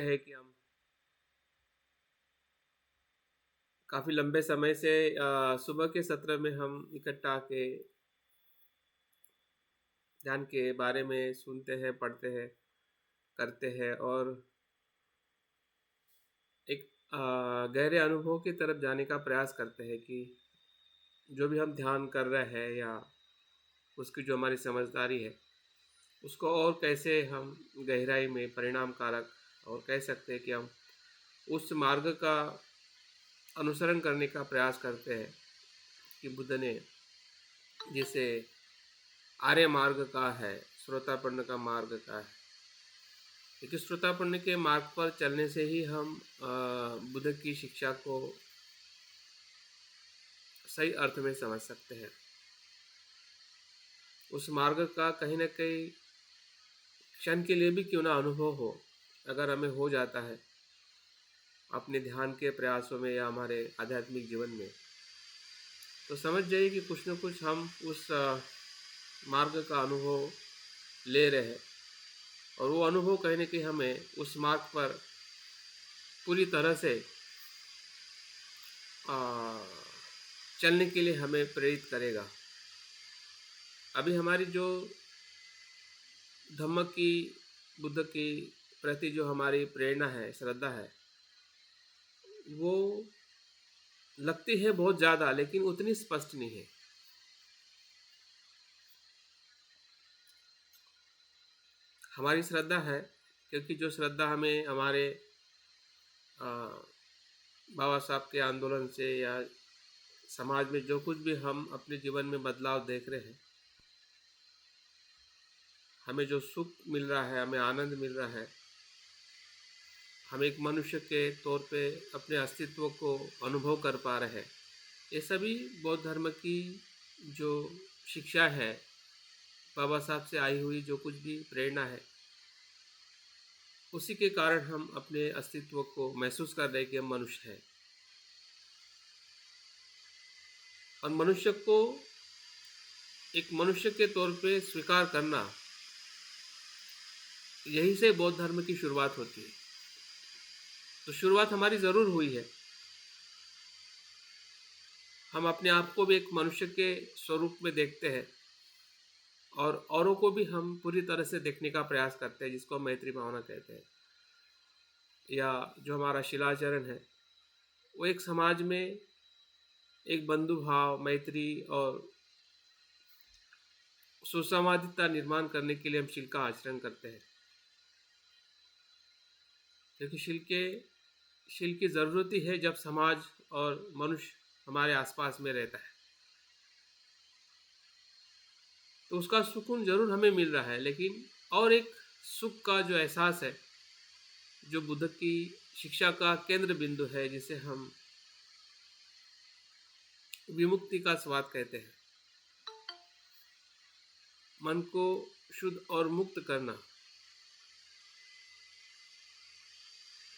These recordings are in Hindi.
है कि हम काफ़ी लंबे समय से सुबह के सत्र में हम इकट्ठा आके ध्यान के बारे में सुनते हैं, पढ़ते हैं, करते हैं और एक गहरे अनुभव की तरफ जाने का प्रयास करते हैं कि जो भी हम ध्यान कर रहे हैं या उसकी जो हमारी समझदारी है, उसको और कैसे हम गहराई में परिणाम कारक और कह सकते हैं कि हम उस मार्ग का अनुसरण करने का प्रयास करते हैं कि बुद्ध ने जिसे आर्य मार्ग का है, श्रोतापन्न का मार्ग का है। क्योंकि श्रोतापन्न के मार्ग पर चलने से ही हम बुद्ध की शिक्षा को सही अर्थ में समझ सकते हैं। उस मार्ग का कहीं न कहीं क्षण के लिए भी क्यों ना अनुभव हो, अगर हमें हो जाता है अपने ध्यान के प्रयासों में या हमारे आध्यात्मिक जीवन में, तो समझ जाइए कि कुछ न कुछ हम उस मार्ग का अनुभव ले रहे हैं और वो अनुभव कहीं न कहीं हमें उस मार्ग पर पूरी तरह से अ, चलने के लिए हमें प्रेरित करेगा। अभी हमारी जो धम्म की, बुद्ध की प्रति जो हमारी प्रेरणा है, श्रद्धा है, वो लगती है बहुत ज़्यादा, लेकिन उतनी स्पष्ट नहीं है। हमारी श्रद्धा है क्योंकि जो श्रद्धा हमें हमारे अ, बाबा साहब के आंदोलन से या समाज में जो कुछ भी हम अपने जीवन में बदलाव देख रहे हैं, हमें जो सुख मिल रहा है, हमें आनंद मिल रहा है, हम एक मनुष्य के तौर पे अपने अस्तित्व को अनुभव कर पा रहे हैं, ये सभी बौद्ध धर्म की जो शिक्षा है, बाबा साहब से आई हुई जो कुछ भी प्रेरणा है, उसी के कारण हम अपने अस्तित्व को महसूस कर रहे हैं कि हम मनुष्य हैं। और मनुष्य को एक मनुष्य के तौर पे स्वीकार करना, यहीं से बौद्ध धर्म की शुरुआत होती है। तो शुरुआत हमारी ज़रूर हुई है। हम अपने आप को भी एक मनुष्य के स्वरूप में देखते हैं और औरों को भी हम पूरी तरह से देखने का प्रयास करते हैं, जिसको हम मैत्री भावना कहते हैं। या जो हमारा शिलाचरण है, वो एक समाज में एक बंधु भाव, मैत्री और सुसंवादिता निर्माण करने के लिए हम शिल का आचरण करते हैं। क्योंकि शिल की ज़रूरत ही है जब समाज और मनुष्य हमारे आसपास में रहता है, तो उसका सुकून ज़रूर हमें मिल रहा है। लेकिन और एक सुख का जो एहसास है, जो बुद्ध की शिक्षा का केंद्र बिंदु है, जिसे हम विमुक्ति का स्वाद कहते हैं, मन को शुद्ध और मुक्त करना।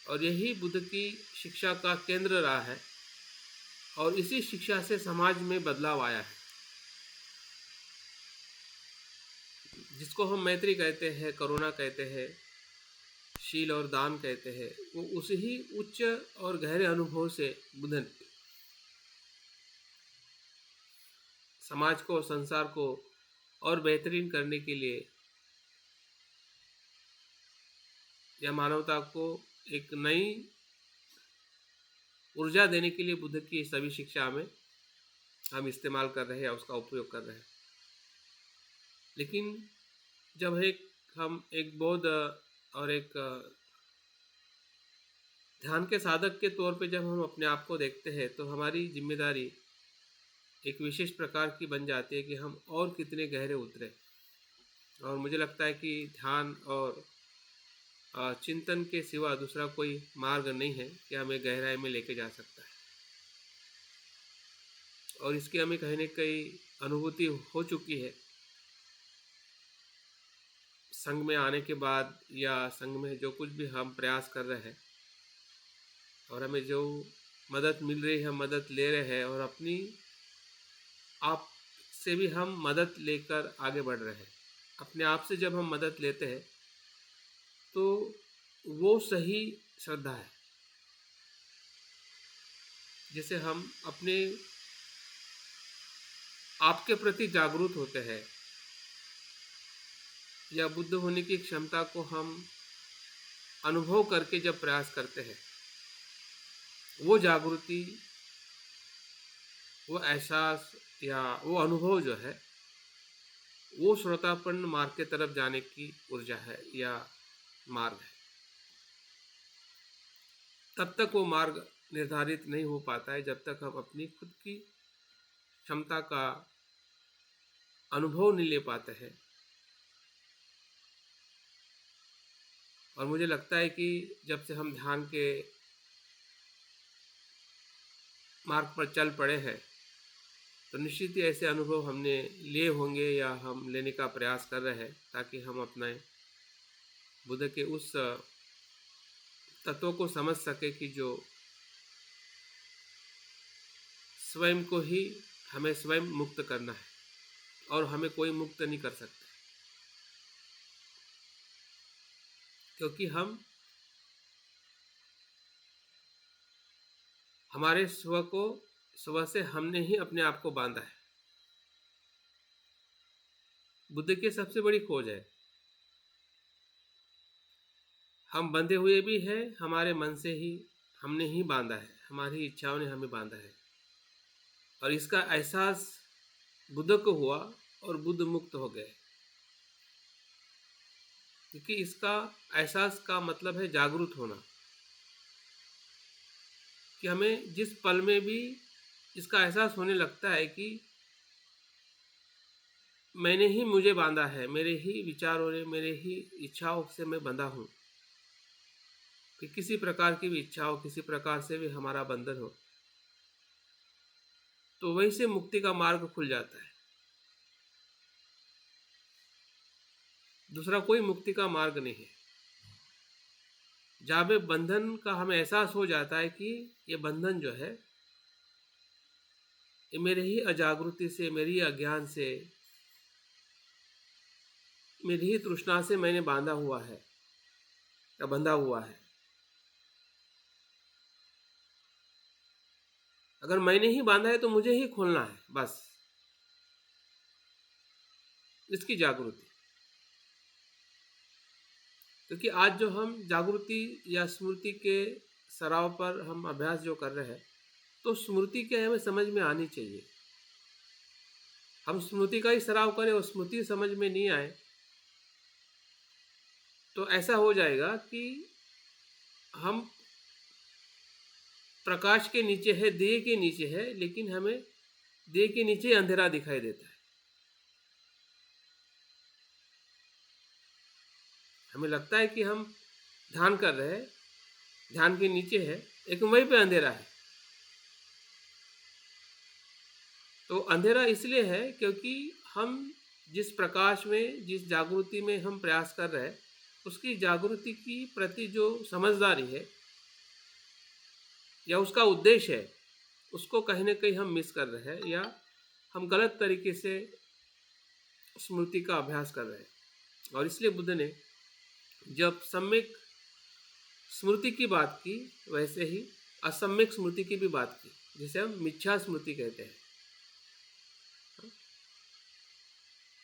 और यही बुद्ध की शिक्षा का केंद्र रहा है और इसी शिक्षा से समाज में बदलाव आया है, जिसको हम मैत्री कहते हैं, करुणा कहते हैं, शील और दान कहते हैं। वो उसी ही उच्च और गहरे अनुभव से बुद्ध ने समाज को, संसार को और बेहतरीन करने के लिए या मानवता को एक नई ऊर्जा देने के लिए बुद्ध की सभी शिक्षा में हम इस्तेमाल कर रहे हैं, उसका उपयोग कर रहे हैं। लेकिन जब हम एक बौद्ध और एक ध्यान के साधक के तौर पे जब हम अपने आप को देखते हैं, तो हमारी जिम्मेदारी एक विशेष प्रकार की बन जाती है कि हम और कितने गहरे उतरे। और मुझे लगता है कि ध्यान और चिंतन के सिवा दूसरा कोई मार्ग नहीं है कि हमें गहराई में लेके जा सकता है। और इसकी हमें कहीं न कहीं अनुभूति हो चुकी है संघ में आने के बाद, या संघ में जो कुछ भी हम प्रयास कर रहे हैं और हमें जो मदद मिल रही है, हम मदद ले रहे हैं और अपनी आप से भी हम मदद लेकर आगे बढ़ रहे हैं। अपने आप से जब हम मदद लेते हैं, तो वो सही श्रद्धा है। जैसे हम अपने आपके प्रति जागरूक होते हैं या बुद्ध होने की क्षमता को हम अनुभव करके जब प्रयास करते हैं, वो जागृति, वो एहसास या वो अनुभव जो है, वो श्रोतापन्न मार्ग के तरफ जाने की ऊर्जा है या मार्ग है। तब तक वो मार्ग निर्धारित नहीं हो पाता है जब तक हम अपनी खुद की क्षमता का अनुभव नहीं ले पाते हैं। और मुझे लगता है कि जब से हम ध्यान के मार्ग पर चल पड़े हैं, तो निश्चित ही ऐसे अनुभव हमने लिए होंगे या हम लेने का प्रयास कर रहे हैं, ताकि हम अपने बुद्ध के उस तत्व को समझ सके कि जो स्वयं को ही हमें स्वयं मुक्त करना है और हमें कोई मुक्त नहीं कर सकता, क्योंकि हम हमारे स्व से हमने ही अपने आप को बांधा है। बुद्ध की सबसे बड़ी खोज है। हम बंधे हुए भी हैं हमारे मन से ही, हमने ही बांधा है, हमारी इच्छाओं ने हमें बांधा है। और इसका एहसास बुद्ध को हुआ और बुद्ध मुक्त हो गए, क्योंकि इसका एहसास का मतलब है जागरूक होना, कि हमें जिस पल में भी इसका एहसास होने लगता है कि मैंने ही मुझे बांधा है, मेरे ही विचारों ने, मेरे ही इच्छाओं से मैं बंधा हूँ, कि किसी प्रकार की भी इच्छा हो, किसी प्रकार से भी हमारा बंधन हो, तो वहीं से मुक्ति का मार्ग खुल जाता है। दूसरा कोई मुक्ति का मार्ग नहीं है। जहाँ पे बंधन का हमें एहसास हो जाता है कि ये बंधन जो है, ये मेरे ही अजागृति से, मेरी ही अज्ञान से, मेरी ही तृष्णा से मैंने बांधा हुआ है या बंधा हुआ है। अगर मैंने ही बांधा है तो मुझे ही खोलना है, बस इसकी जागृति। क्योंकि आज जो हम जागृति या स्मृति के सराव पर हम अभ्यास जो कर रहे हैं, तो स्मृति क्या है हमें समझ में आनी चाहिए। हम स्मृति का ही सराव करें और स्मृति समझ में नहीं आए, तो ऐसा हो जाएगा कि हम प्रकाश के नीचे है, दिए के नीचे है, लेकिन हमें दिए के नीचे अंधेरा दिखाई देता है। हमें लगता है कि हम ध्यान कर रहे हैं, ध्यान के नीचे है, लेकिन वहीं पे अंधेरा है। तो अंधेरा इसलिए है क्योंकि हम जिस प्रकाश में, जिस जागृति में हम प्रयास कर रहे हैं, उसकी जागृति की प्रति जो समझदारी है या उसका उद्देश्य है, उसको कहीं ना कहीं हम मिस कर रहे हैं, या हम गलत तरीके से स्मृति का अभ्यास कर रहे हैं। और इसलिए बुद्ध ने जब सम्यक स्मृति की बात की, वैसे ही असम्यक स्मृति की भी बात की, जिसे हम मिथ्या स्मृति कहते हैं,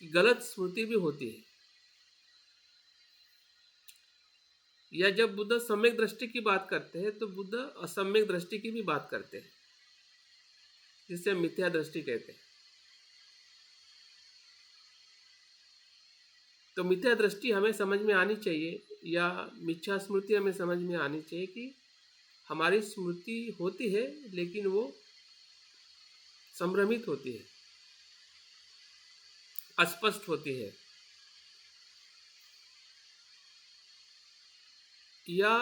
कि गलत स्मृति भी होती है। या जब बुद्ध सम्यक दृष्टि की बात करते हैं, तो बुद्ध असम्यक दृष्टि की भी बात करते हैं, जिसे हम मिथ्या दृष्टि कहते हैं। तो मिथ्या दृष्टि हमें समझ में आनी चाहिए, या मिथ्या स्मृति हमें समझ में आनी चाहिए कि हमारी स्मृति होती है, लेकिन वो संभ्रमित होती है, अस्पष्ट होती है, या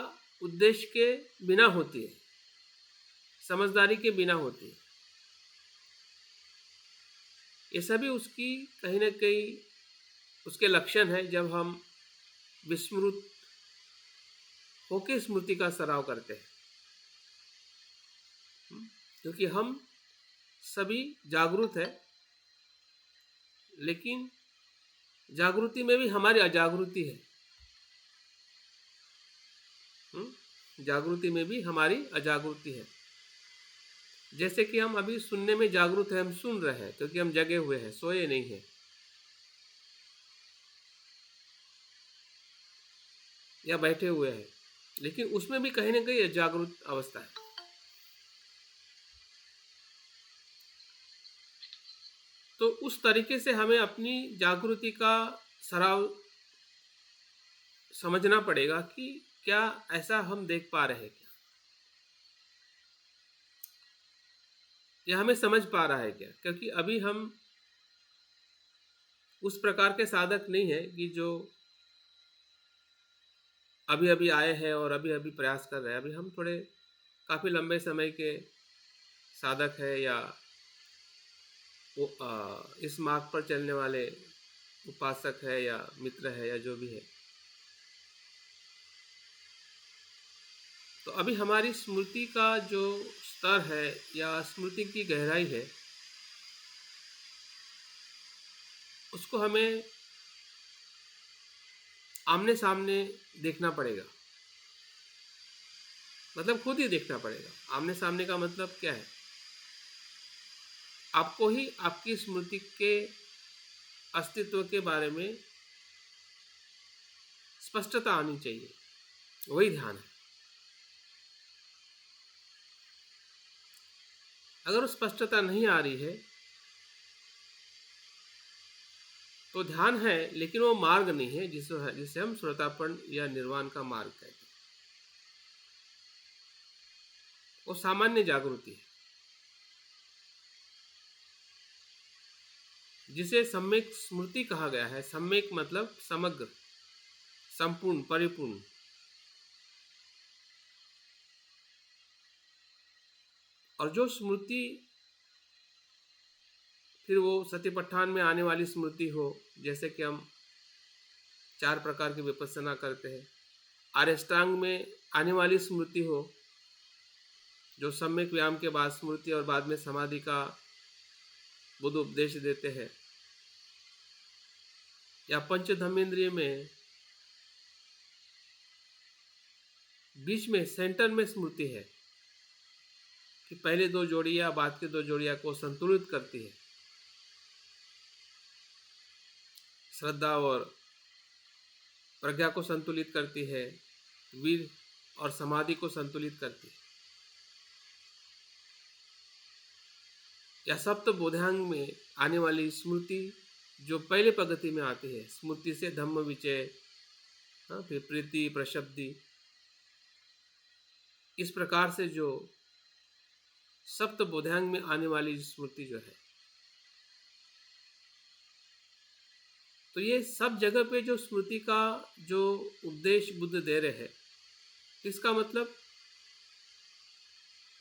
उद्देश्य के बिना होती है, समझदारी के बिना होती है। ये सभी उसकी कहीं ना कहीं उसके लक्षण है जब हम विस्मृत होके स्मृति का सराव करते हैं। क्योंकि हम सभी जागरूक है, लेकिन जागृति में भी हमारी अजागृति है। जागृति में भी हमारी अजागृति है। जैसे कि हम अभी सुनने में जागरूक है, हम सुन रहे हैं क्योंकि हम जगे हुए हैं, सोए नहीं हैं या बैठे हुए हैं, लेकिन उसमें भी कहीं ना कहीं जागरूक अवस्था है। तो उस तरीके से हमें अपनी जागृति का सराव समझना पड़ेगा कि क्या ऐसा हम देख पा रहे हैं क्या, या हमें समझ पा रहा है क्या, क्योंकि अभी हम उस प्रकार के साधक नहीं है कि जो अभी अभी आए हैं और अभी अभी प्रयास कर रहे हैं। अभी हम थोड़े काफ़ी लंबे समय के साधक है, या वो इस मार्ग पर चलने वाले उपासक है या मित्र है या जो भी है। तो अभी हमारी स्मृति का जो स्तर है या स्मृति की गहराई है, उसको हमें आमने सामने देखना पड़ेगा। मतलब खुद ही देखना पड़ेगा। आमने सामने का मतलब क्या है? आपको ही आपकी स्मृति के अस्तित्व के बारे में स्पष्टता आनी चाहिए, वही ध्यान है। अगर वो स्पष्टता नहीं आ रही है तो ध्यान है, लेकिन वो मार्ग नहीं है जिसे हम श्रोतापन या निर्वाण का मार्ग कहते हैं। वो सामान्य जागृति है जिसे सम्यक स्मृति कहा गया है। सम्यक मतलब समग्र, संपूर्ण, परिपूर्ण। और जो स्मृति फिर वो सतिपट्ठान में आने वाली स्मृति हो, जैसे कि हम 4 प्रकार की विपස්සना करते हैं, अष्टांग में आने वाली स्मृति हो, जो सम्यक व्यायाम के बाद स्मृति और बाद में समाधि का बुद्ध उपदेश देते हैं, या पंचधर्मेंद्रिय में बीच में सेंटर में स्मृति है कि पहले 2 जोड़ियां बाद के 2 जोड़ियां को संतुलित करती है, श्रद्धा और प्रज्ञा को संतुलित करती है, वीर और समाधि को संतुलित करती है। या सप्त बोधांग में आने वाली स्मृति जो पहले पद्धति में आती है, स्मृति से धम्म विचय, फिर प्रीति, प्रशब्दि, इस प्रकार से जो सप्त बोधांग में आने वाली स्मृति जो है, तो ये सब जगह पे जो स्मृति का जो उपदेश बुद्ध दे रहे हैं, इसका मतलब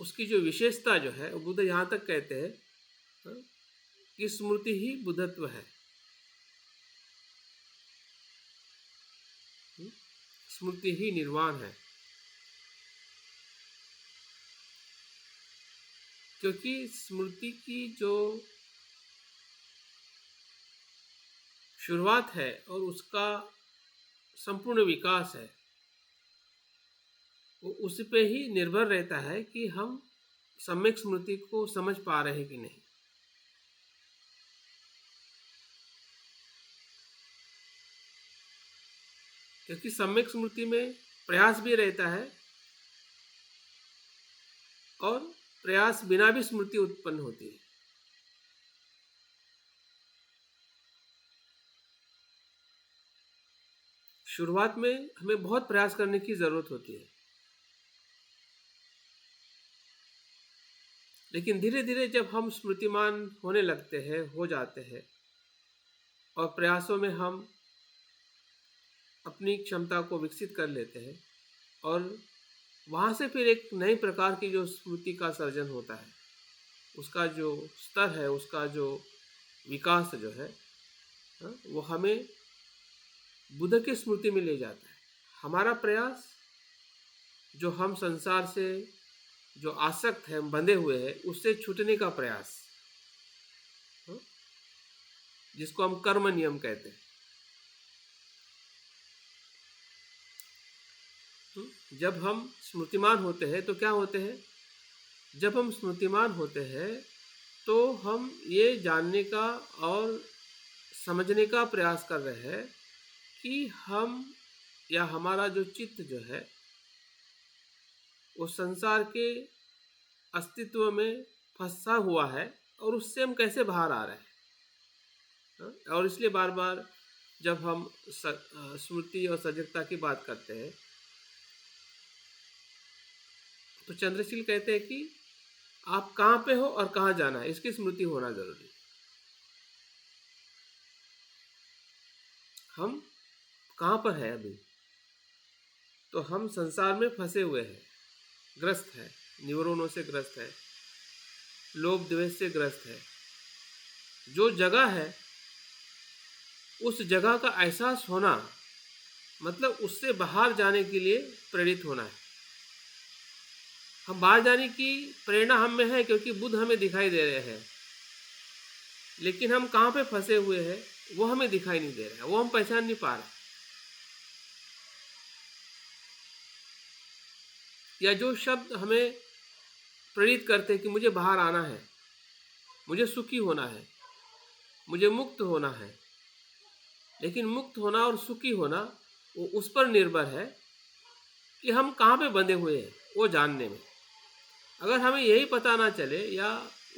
उसकी जो विशेषता जो है, बुद्ध यहाँ तक कहते हैं कि स्मृति ही बुद्धत्व है। स्मृति ही निर्वाण है, क्योंकि स्मृति की जो शुरुआत है और उसका संपूर्ण विकास है, वो उस पे ही निर्भर रहता है कि हम सम्यक स्मृति को समझ पा रहे हैं कि नहीं। क्योंकि सम्यक स्मृति में प्रयास भी रहता है और प्रयास बिना भी स्मृति उत्पन्न होती है। शुरुआत में हमें बहुत प्रयास करने की जरूरत होती है, लेकिन धीरे धीरे जब हम स्मृतिमान होने लगते हैं, हो जाते हैं, और प्रयासों में हम अपनी क्षमता को विकसित कर लेते हैं, और वहाँ से फिर एक नई प्रकार की जो स्मृति का सर्जन होता है, उसका जो स्तर है, उसका जो विकास जो है, वो हमें बुद्ध की स्मृति में ले जाता है। हमारा प्रयास, जो हम संसार से जो आसक्त है, बंधे हुए हैं, उससे छूटने का प्रयास, जिसको हम कर्म नियम कहते हैं, जब हम स्मृतिमान होते हैं तो क्या होते हैं? जब हम स्मृतिमान होते हैं तो हम ये जानने का और समझने का प्रयास कर रहे हैं कि हम या हमारा जो चित्त जो है वो संसार के अस्तित्व में फंसा हुआ है और उससे हम कैसे बाहर आ रहे हैं। और इसलिए बार बार जब हम स्मृति और सजगता की बात करते हैं तो चंद्रशील कहते हैं कि आप कहाँ पे हो और कहाँ जाना है, इसकी स्मृति होना जरूरी है। हम कहाँ पर है अभी? तो हम संसार में फंसे हुए हैं, ग्रस्त है, न्यूरोनों से ग्रस्त है, लोभ द्वेष से ग्रस्त है। जो जगह है उस जगह का एहसास होना मतलब उससे बाहर जाने के लिए प्रेरित होना है। हम बाहर जाने की प्रेरणा हम में है क्योंकि बुद्ध हमें दिखाई दे रहे हैं, लेकिन हम कहाँ पे फंसे हुए हैं वो हमें दिखाई नहीं दे रहा है, वो हम पहचान नहीं पा रहे। या जो शब्द हमें प्रेरित करते हैं कि मुझे बाहर आना है, मुझे सुखी होना है, मुझे मुक्त होना है, लेकिन मुक्त होना और सुखी होना वो उस पर निर्भर है कि हम कहाँ पे बंधे हुए हैं वो जानने में। अगर हमें यही पता ना चले या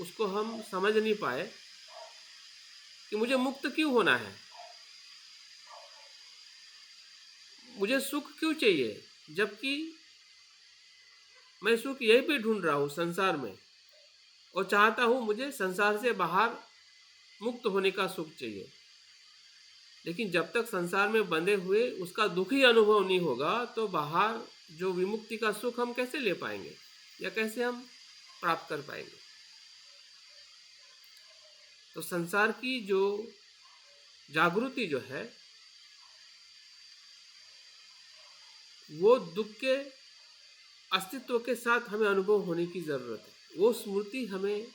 उसको हम समझ नहीं पाए कि मुझे मुक्त क्यों होना है, मुझे सुख क्यों चाहिए, जबकि मैं सुख यहीं पे ढूंढ रहा हूँ संसार में और चाहता हूँ मुझे संसार से बाहर मुक्त होने का सुख चाहिए, लेकिन जब तक संसार में बंधे हुए उसका दुखी अनुभव नहीं होगा तो बाहर जो विमुक्ति का सुख हम कैसे ले पाएंगे या कैसे हम प्राप्त कर पाएंगे। तो संसार की जो जागृति जो है वो दुख के अस्तित्व के साथ हमें अनुभव होने की ज़रूरत है। वो स्मृति हमें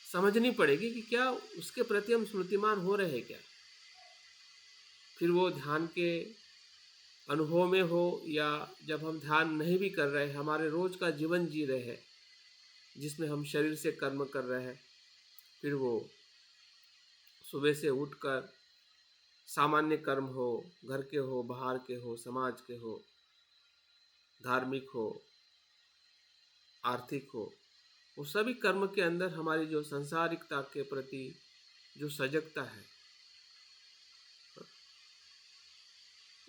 समझनी पड़ेगी कि क्या उसके प्रति हम स्मृतिमान हो रहे हैं क्या। फिर वो ध्यान के अनुभव में हो या जब हम ध्यान नहीं भी कर रहे, हमारे रोज का जीवन जी रहे हैं जिसमें हम शरीर से कर्म कर रहे हैं, फिर वो सुबह से उठकर सामान्य कर्म हो, घर के हो, बाहर के हो, समाज के हो, धार्मिक हो, आर्थिक हो, वो सभी कर्म के अंदर हमारी जो संसारिकता के प्रति जो सजगता है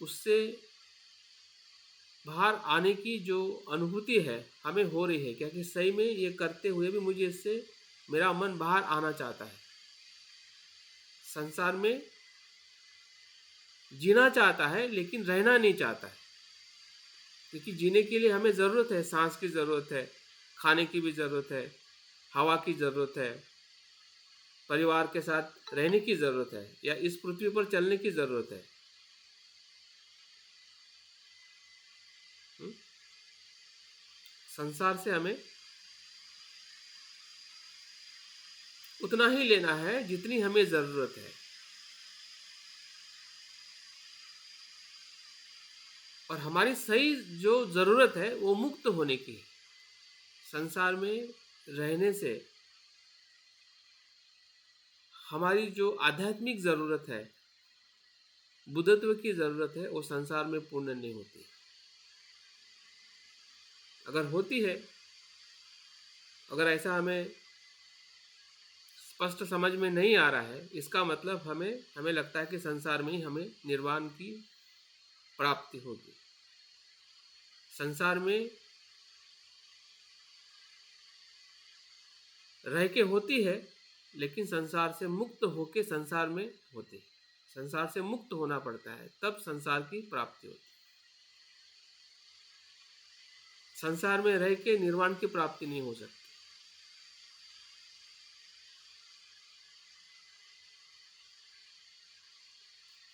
उससे बाहर आने की जो अनुभूति है हमें हो रही है क्या कि सही में ये करते हुए भी मुझे इससे मेरा मन बाहर आना चाहता है, संसार में जीना चाहता है लेकिन रहना नहीं चाहता है। क्योंकि जीने के लिए हमें ज़रूरत है, सांस की ज़रूरत है, खाने की भी ज़रूरत है, हवा की ज़रूरत है, परिवार के साथ रहने की ज़रूरत है या इस पृथ्वी पर चलने की ज़रूरत है। संसार से हमें उतना ही लेना है जितनी हमें ज़रूरत है, और हमारी सही जो ज़रूरत है वो मुक्त होने की है। संसार में रहने से हमारी जो आध्यात्मिक ज़रूरत है, बुद्धत्व की ज़रूरत है, वो संसार में पूर्ण नहीं होती। अगर होती है, अगर ऐसा हमें स्पष्ट समझ में नहीं आ रहा है, इसका मतलब हमें लगता है कि संसार में ही हमें निर्वाण की प्राप्ति होगी। संसार में रह के होती है लेकिन संसार से मुक्त होके संसार में होती है। संसार से मुक्त होना पड़ता है तब संसार की प्राप्ति होती है। संसार में रह के निर्वाण की प्राप्ति नहीं हो सकती।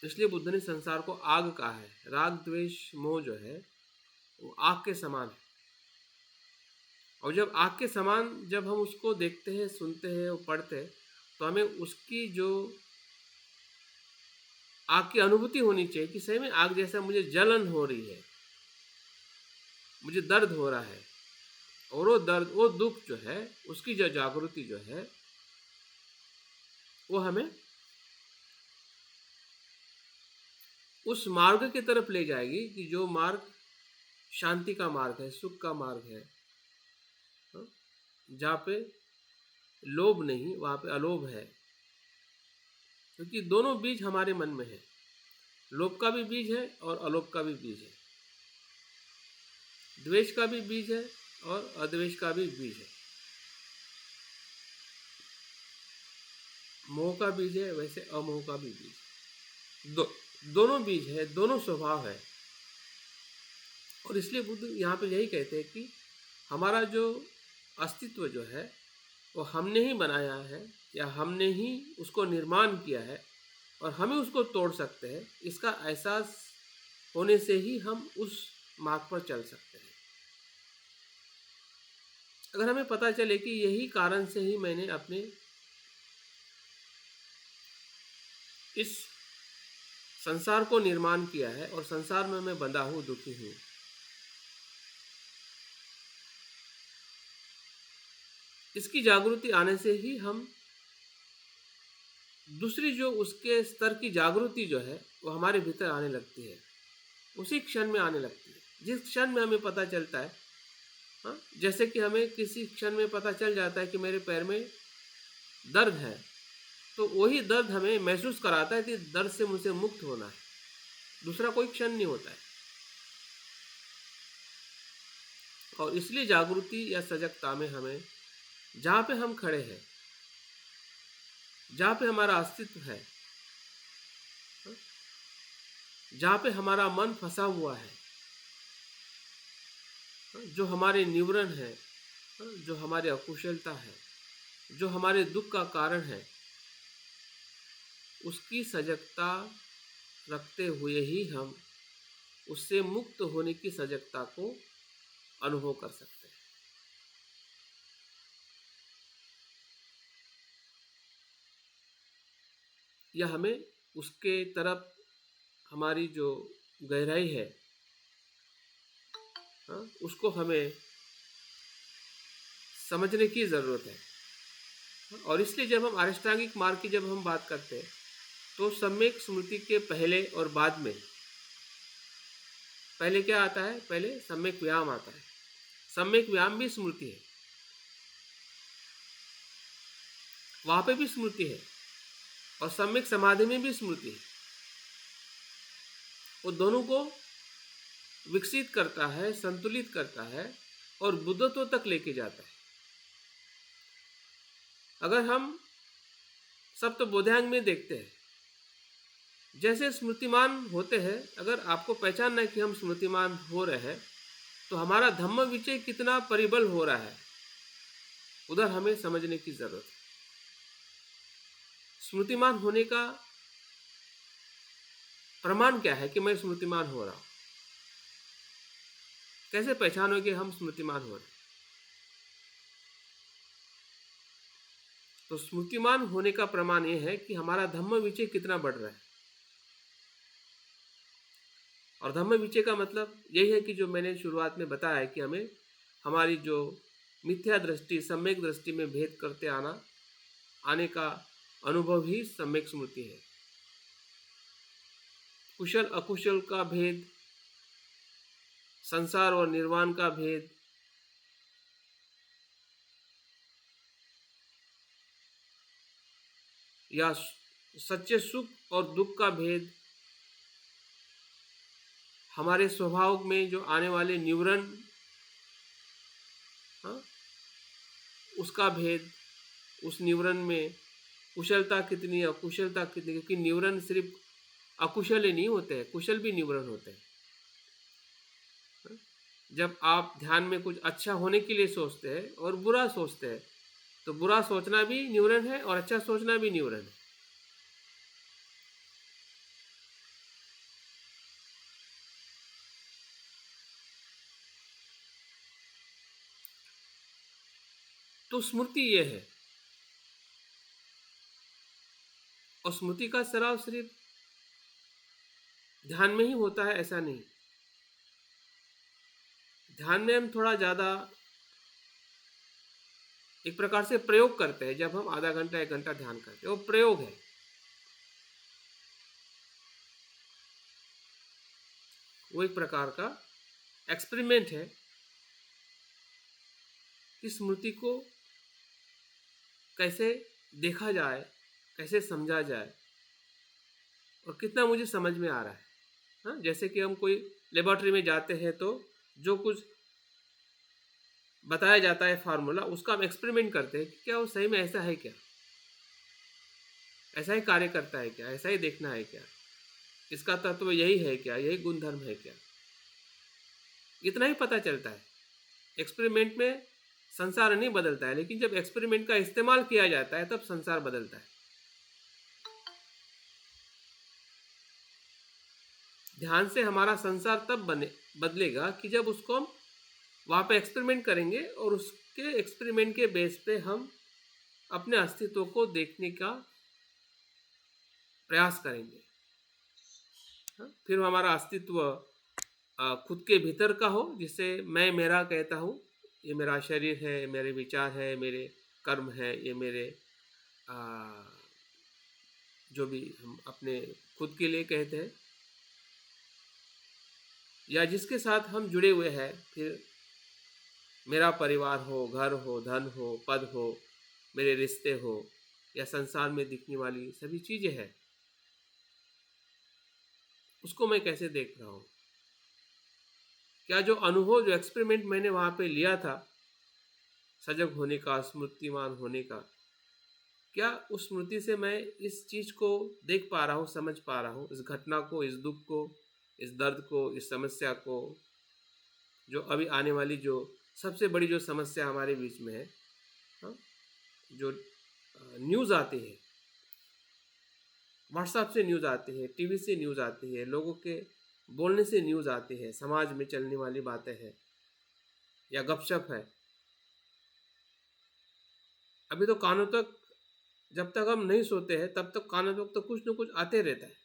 इसलिए बुद्ध ने संसार को आग कहा है। राग द्वेष मोह जो है वो आग के समान है, और जब आग के समान जब हम उसको देखते हैं, सुनते हैं और पढ़ते हैं तो हमें उसकी जो आग की अनुभूति होनी चाहिए कि सही में आग जैसा मुझे जलन हो रही है, मुझे दर्द हो रहा है, और वो दर्द, वो दुख जो है, उसकी जो जागृति जो है, वो हमें उस मार्ग की तरफ ले जाएगी कि जो मार्ग शांति का मार्ग है, सुख का मार्ग है। हाँ? जहाँ पे लोभ नहीं, वहाँ पे अलोभ है, क्योंकि दोनों बीज हमारे मन में है। लोभ का भी बीज है और अलोभ का भी बीज है, द्वेष का भी बीज है और अद्वेष का भी बीज है, मोह का बीज है, वैसे अमोह का भी बीज। दोनों बीज है, दोनों स्वभाव है। और इसलिए बुद्ध यहाँ पे यही कहते हैं कि हमारा जो अस्तित्व जो है, वो हमने ही बनाया है, या हमने ही उसको निर्माण किया है, और हमें उसको तोड़ सकते हैं। इसका एहसास होने से ही हम उस मार्ग पर चल सकते हैं। अगर हमें पता चले कि यही कारण से ही मैंने अपने इस संसार को निर्माण किया है, और संसार में मैं बंधा हूँ, दुखी हूँ, इसकी जागृति आने से ही हम दूसरी जो उसके स्तर की जागृति जो है, वो हमारे भीतर आने लगती है, उसी क्षण में आने लगती है। जिस क्षण में हमें पता चलता है, हाँ, जैसे कि हमें किसी क्षण में पता चल जाता है कि मेरे पैर में दर्द है, तो वही दर्द हमें महसूस कराता है कि दर्द से मुझे मुक्त होना है। दूसरा कोई क्षण नहीं होता है। और इसलिए जागृति या सजगता में हमें, जहाँ पे हम खड़े हैं, जहाँ पे हमारा अस्तित्व है, जहाँ पे हमारा मन फंसा हुआ है, जो हमारे निवरण है, जो हमारी अकुशलता है, जो हमारे दुख का कारण है, उसकी सजगता रखते हुए ही हम उससे मुक्त होने की सजगता को अनुभव कर सकते हैं। या हमें उसके तरफ हमारी जो गहराई है, हाँ, उसको हमें समझने की ज़रूरत है। और इसलिए जब हम अष्टांगिक मार्ग की जब हम बात करते हैं, तो सम्यक स्मृति के पहले और बाद में, पहले क्या आता है? पहले सम्यक व्यायाम आता है। सम्यक व्यायाम भी स्मृति है, वहाँ पे भी स्मृति है, और सम्यक समाधि में भी स्मृति है। वो दोनों को विकसित करता है, संतुलित करता है, और बुद्धत्व तक लेके जाता है। अगर हम सप्तबोधांग में देखते हैं, जैसे स्मृतिमान होते हैं, अगर आपको पहचानना है कि हम स्मृतिमान हो रहे हैं, तो हमारा धम्म विचय कितना परिबल हो रहा है, उधर हमें समझने की जरूरत है। स्मृतिमान होने का प्रमाण क्या है कि मैं स्मृतिमान हो रहा हूं? कैसे पहचानोगे हम स्मृतिमान हो रहे हैं? तो स्मृतिमान होने का प्रमाण यह है कि हमारा धम्म विचय कितना बढ़ रहा है। और धम्म विचय का मतलब यही है कि जो मैंने शुरुआत में बताया है कि हमें हमारी जो मिथ्या दृष्टि सम्यक दृष्टि में भेद करते आने का अनुभव ही सम्यक स्मृति है। कुशल अकुशल का भेद, संसार और निर्वाण का भेद, या सच्चे सुख और दुख का भेद, हमारे स्वभाव में जो आने वाले निवरण, हाँ, उसका भेद, उस निवरण में कुशलता कितनी, अकुशलता कितनी, क्योंकि निवरण सिर्फ अकुशल ही नहीं होते हैं, कुशल भी निवरण होते हैं। जब आप ध्यान में कुछ अच्छा होने के लिए सोचते हैं और बुरा सोचते हैं, तो बुरा सोचना भी निवरण है और अच्छा सोचना भी निवरण है। तो स्मृति ये है, और स्मृति का सराव सिर्फ ध्यान में ही होता है ऐसा नहीं। ध्यान में हम थोड़ा ज़्यादा एक प्रकार से प्रयोग करते हैं। जब हम आधा घंटा 1 घंटा ध्यान करते हैं, वो प्रयोग है। वो एक प्रकार का एक्सपेरिमेंट है कि स्मृति को कैसे देखा जाए, कैसे समझा जाए और कितना मुझे समझ में आ रहा है। हाँ, जैसे कि हम कोई लेबोरेटरी में जाते हैं तो जो कुछ बताया जाता है फार्मूला, उसका हम एक्सपेरिमेंट करते हैं कि क्या वो सही में ऐसा है क्या, ऐसा ही कार्य करता है क्या, ऐसा ही देखना है क्या, इसका तत्व यही है क्या, यही गुणधर्म है क्या, इतना ही पता चलता है। एक्सपेरिमेंट में संसार नहीं बदलता है, लेकिन जब एक्सपेरिमेंट का इस्तेमाल किया जाता है तब संसार बदलता है। ध्यान से हमारा संसार तब बदलेगा कि जब उसको हम वहाँ पे एक्सपेरिमेंट करेंगे और उसके एक्सपेरिमेंट के बेस पे हम अपने अस्तित्व को देखने का प्रयास करेंगे। हाँ? फिर हमारा अस्तित्व खुद के भीतर का हो, जिसे मैं मेरा कहता हूँ। ये मेरा शरीर है, मेरे विचार है, मेरे कर्म है, ये मेरे जो भी हम अपने खुद के लिए कहते हैं या जिसके साथ हम जुड़े हुए हैं। फिर मेरा परिवार हो, घर हो, धन हो, पद हो, मेरे रिश्ते हो या संसार में दिखने वाली सभी चीज़ें हैं, उसको मैं कैसे देख रहा हूँ। क्या जो अनुभव, जो एक्सपेरिमेंट मैंने वहाँ पे लिया था सजग होने का, स्मृतिमान होने का, क्या उस स्मृति से मैं इस चीज़ को देख पा रहा हूँ, समझ पा रहा हूँ, इस घटना को, इस दुख को, इस दर्द को, इस समस्या को, जो अभी आने वाली जो सबसे बड़ी जो समस्या हमारे बीच में है। हाँ? जो न्यूज़ आती है, व्हाट्सएप से न्यूज़ आती है, टीवी से न्यूज़ आती है, लोगों के बोलने से न्यूज़ आती है, समाज में चलने वाली बातें हैं या गपशप है। अभी तो कानों तक, जब तक हम नहीं सोते हैं तब तक कानों तक तो कुछ न कुछ आते रहता है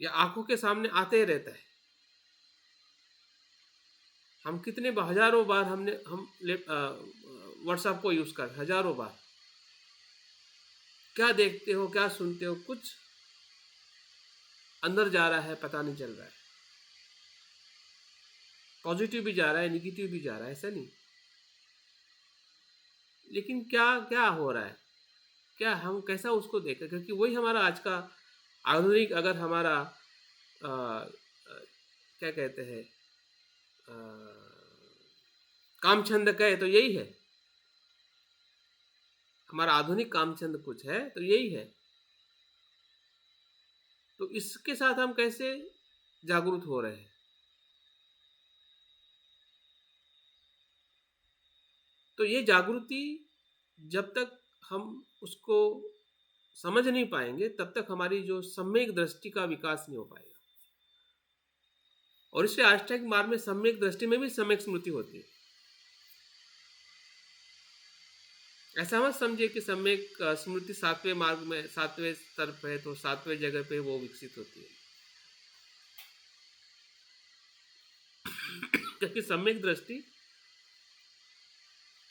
या आंखों के सामने आते ही रहता है। हम कितने हजारों बार हम व्हाट्सएप को यूज़ कर, हजारों बार। क्या देखते हो, क्या सुनते हो, कुछ अंदर जा रहा है, पता नहीं चल रहा है। पॉजिटिव भी जा रहा है, निगेटिव भी जा रहा है, ऐसा नहीं। लेकिन क्या क्या हो रहा है, क्या हम कैसा उसको देखें, क्योंकि वही हमारा आज का आधुनिक, अगर हमारा क्या कहते हैं, कामछंद कहे तो यही है। हमारा आधुनिक कामछंद कुछ है तो यही है। तो इसके साथ हम कैसे जागरूक हो रहे हैं। तो ये जागृति जब तक हम उसको समझ नहीं पाएंगे तब तक हमारी जो सम्यक दृष्टि का विकास नहीं हो पाएगा। और इससे अष्टांगिक मार्ग में सम्यक दृष्टि में भी सम्यक स्मृति होती है। ऐसा मत समझिए कि सम्यक स्मृति 7वें मार्ग में 7वें स्तर पे है तो 7वें जगह पे वो विकसित होती है। क्योंकि सम्यक दृष्टि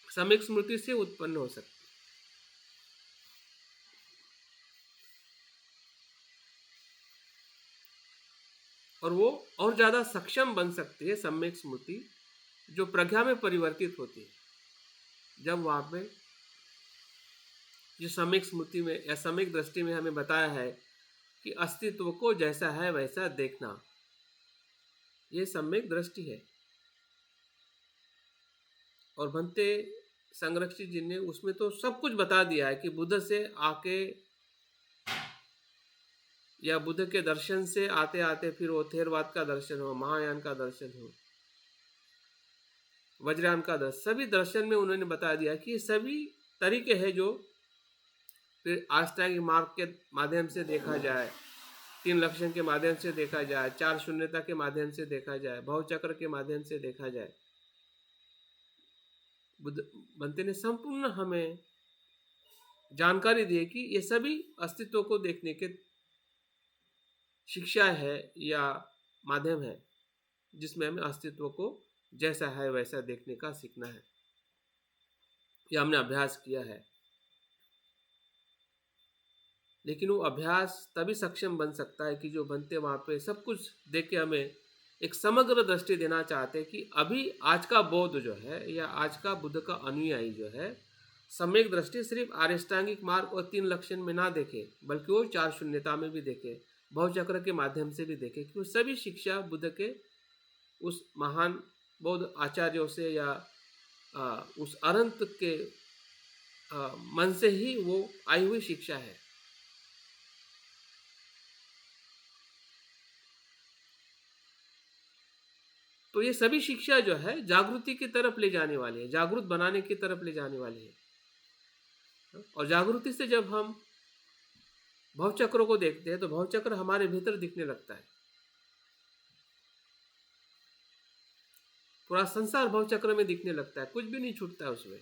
सम्यक स्मृति से उत्पन्न हो सकती है। और वो और ज़्यादा सक्षम बन सकती है सम्यक स्मृति, जो प्रज्ञा में परिवर्तित होती है। जब वहाँ पे जो सम्यक स्मृति में या सम्यक दृष्टि में हमें बताया है कि अस्तित्व को जैसा है वैसा देखना, ये सम्यक दृष्टि है। और भंते संरक्षित जी ने उसमें तो सब कुछ बता दिया है कि बुद्ध से आके या बुद्ध के दर्शन से आते आते फिर वो थेरवाद का दर्शन हो, महायान का दर्शन हो, वज्रयान का दर्शन, सभी दर्शन में उन्होंने बता दिया कि सभी तरीके हैं जो फिर अष्टांगिक मार्ग के माध्यम से देखा जाए, 3 लक्षण के माध्यम से देखा जाए, 4 शून्यता के माध्यम से देखा जाए, भवचक्र के माध्यम से देखा जाए। बुद्ध बनते ने संपूर्ण हमें जानकारी दी कि ये सभी अस्तित्व को देखने के शिक्षा है या माध्यम है जिसमें हमें अस्तित्व को जैसा है वैसा देखने का सीखना है, या हमने अभ्यास किया है। लेकिन वो अभ्यास तभी सक्षम बन सकता है कि जो बनते वहाँ पे सब कुछ देख के हमें एक समग्र दृष्टि देना चाहते हैं कि अभी आज का बौद्ध जो है या आज का बुद्ध का अनुयायी जो है सम्यक दृष्टि सिर्फ आर्यष्टांगिक मार्ग और 3 लक्षण में ना देखे, बल्कि वो 4 शून्यता में भी देखे, भवचक्र के माध्यम से भी देखे, क्योंकि सभी शिक्षा बुद्ध के उस महान बौद्ध आचार्यों से या उस अनंत के मन से ही वो आई हुई शिक्षा है। तो ये सभी शिक्षा जो है जागृति की तरफ ले जाने वाली है, जागरूक बनाने की तरफ ले जाने वाली है। और जागृति से जब हम भवचक्रों को देखते हैं तो भवचक्र हमारे भीतर दिखने लगता है। पूरा संसार भवचक्र में दिखने लगता है, कुछ भी नहीं छूटता है उसमें।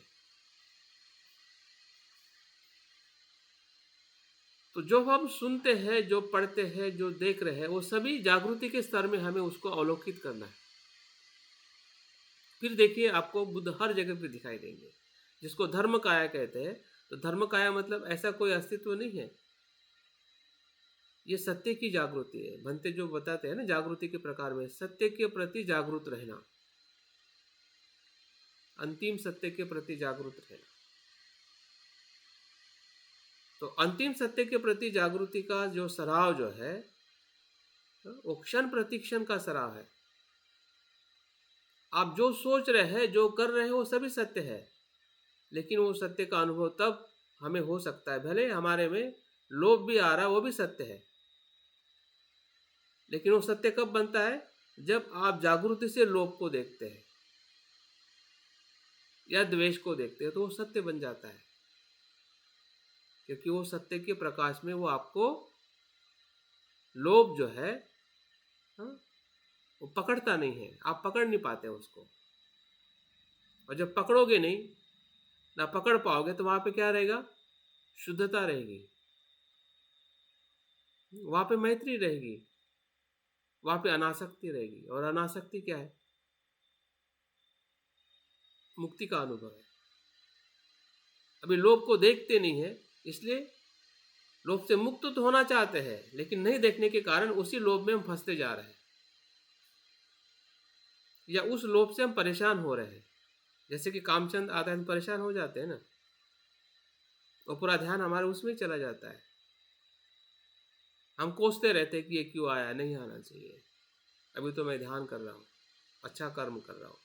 तो जो हम सुनते हैं, जो पढ़ते हैं, जो देख रहे हैं, वो सभी जागृति के स्तर में हमें उसको अवलोकित करना है। फिर देखिए आपको बुद्ध हर जगह पे दिखाई देंगे, जिसको धर्म काया कहते हैं। तो धर्म काया मतलब ऐसा कोई अस्तित्व नहीं है, ये सत्य की जागृति है। भंते जो बताते हैं ना जागृति के प्रकार में, सत्य के प्रति जागरूक रहना, अंतिम सत्य के प्रति जागरूक रहना। तो अंतिम सत्य के प्रति जागृति का जो सराव जो है वो क्षण प्रतिक्षण का सराव है। आप जो सोच रहे हैं, जो कर रहे हैं, वो सभी सत्य है, लेकिन वो सत्य का अनुभव तब हमें हो सकता है। भले हमारे में लोभ भी आ रहा है, वो भी सत्य है, लेकिन वो सत्य कब बनता है? जब आप जागृति से लोभ को देखते हैं या द्वेष को देखते हैं, तो वो सत्य बन जाता है, क्योंकि वो सत्य के प्रकाश में वो आपको लोभ जो है वो पकड़ता नहीं है, आप पकड़ नहीं पाते उसको। और जब पकड़ोगे नहीं, ना पकड़ पाओगे, तो वहां पे क्या रहेगा? शुद्धता रहेगी, वहां पे मैत्री रहेगी, वहां पे अनासक्ति रहेगी। और अनासक्ति क्या है? मुक्ति का अनुभव है। अभी लोभ को देखते नहीं है, इसलिए लोभ से मुक्त तो होना चाहते हैं, लेकिन नहीं देखने के कारण उसी लोभ में हम फंसते जा रहे हैं, या उस लोभ से हम परेशान हो रहे हैं। जैसे कि कामचंद आता है, हम परेशान हो जाते हैं ना, और पूरा ध्यान हमारे उसमें चला जाता है। हम कोसते रहते हैं कि ये क्यों आया, नहीं आना चाहिए, अभी तो मैं ध्यान कर रहा हूँ, अच्छा कर्म कर रहा हूँ।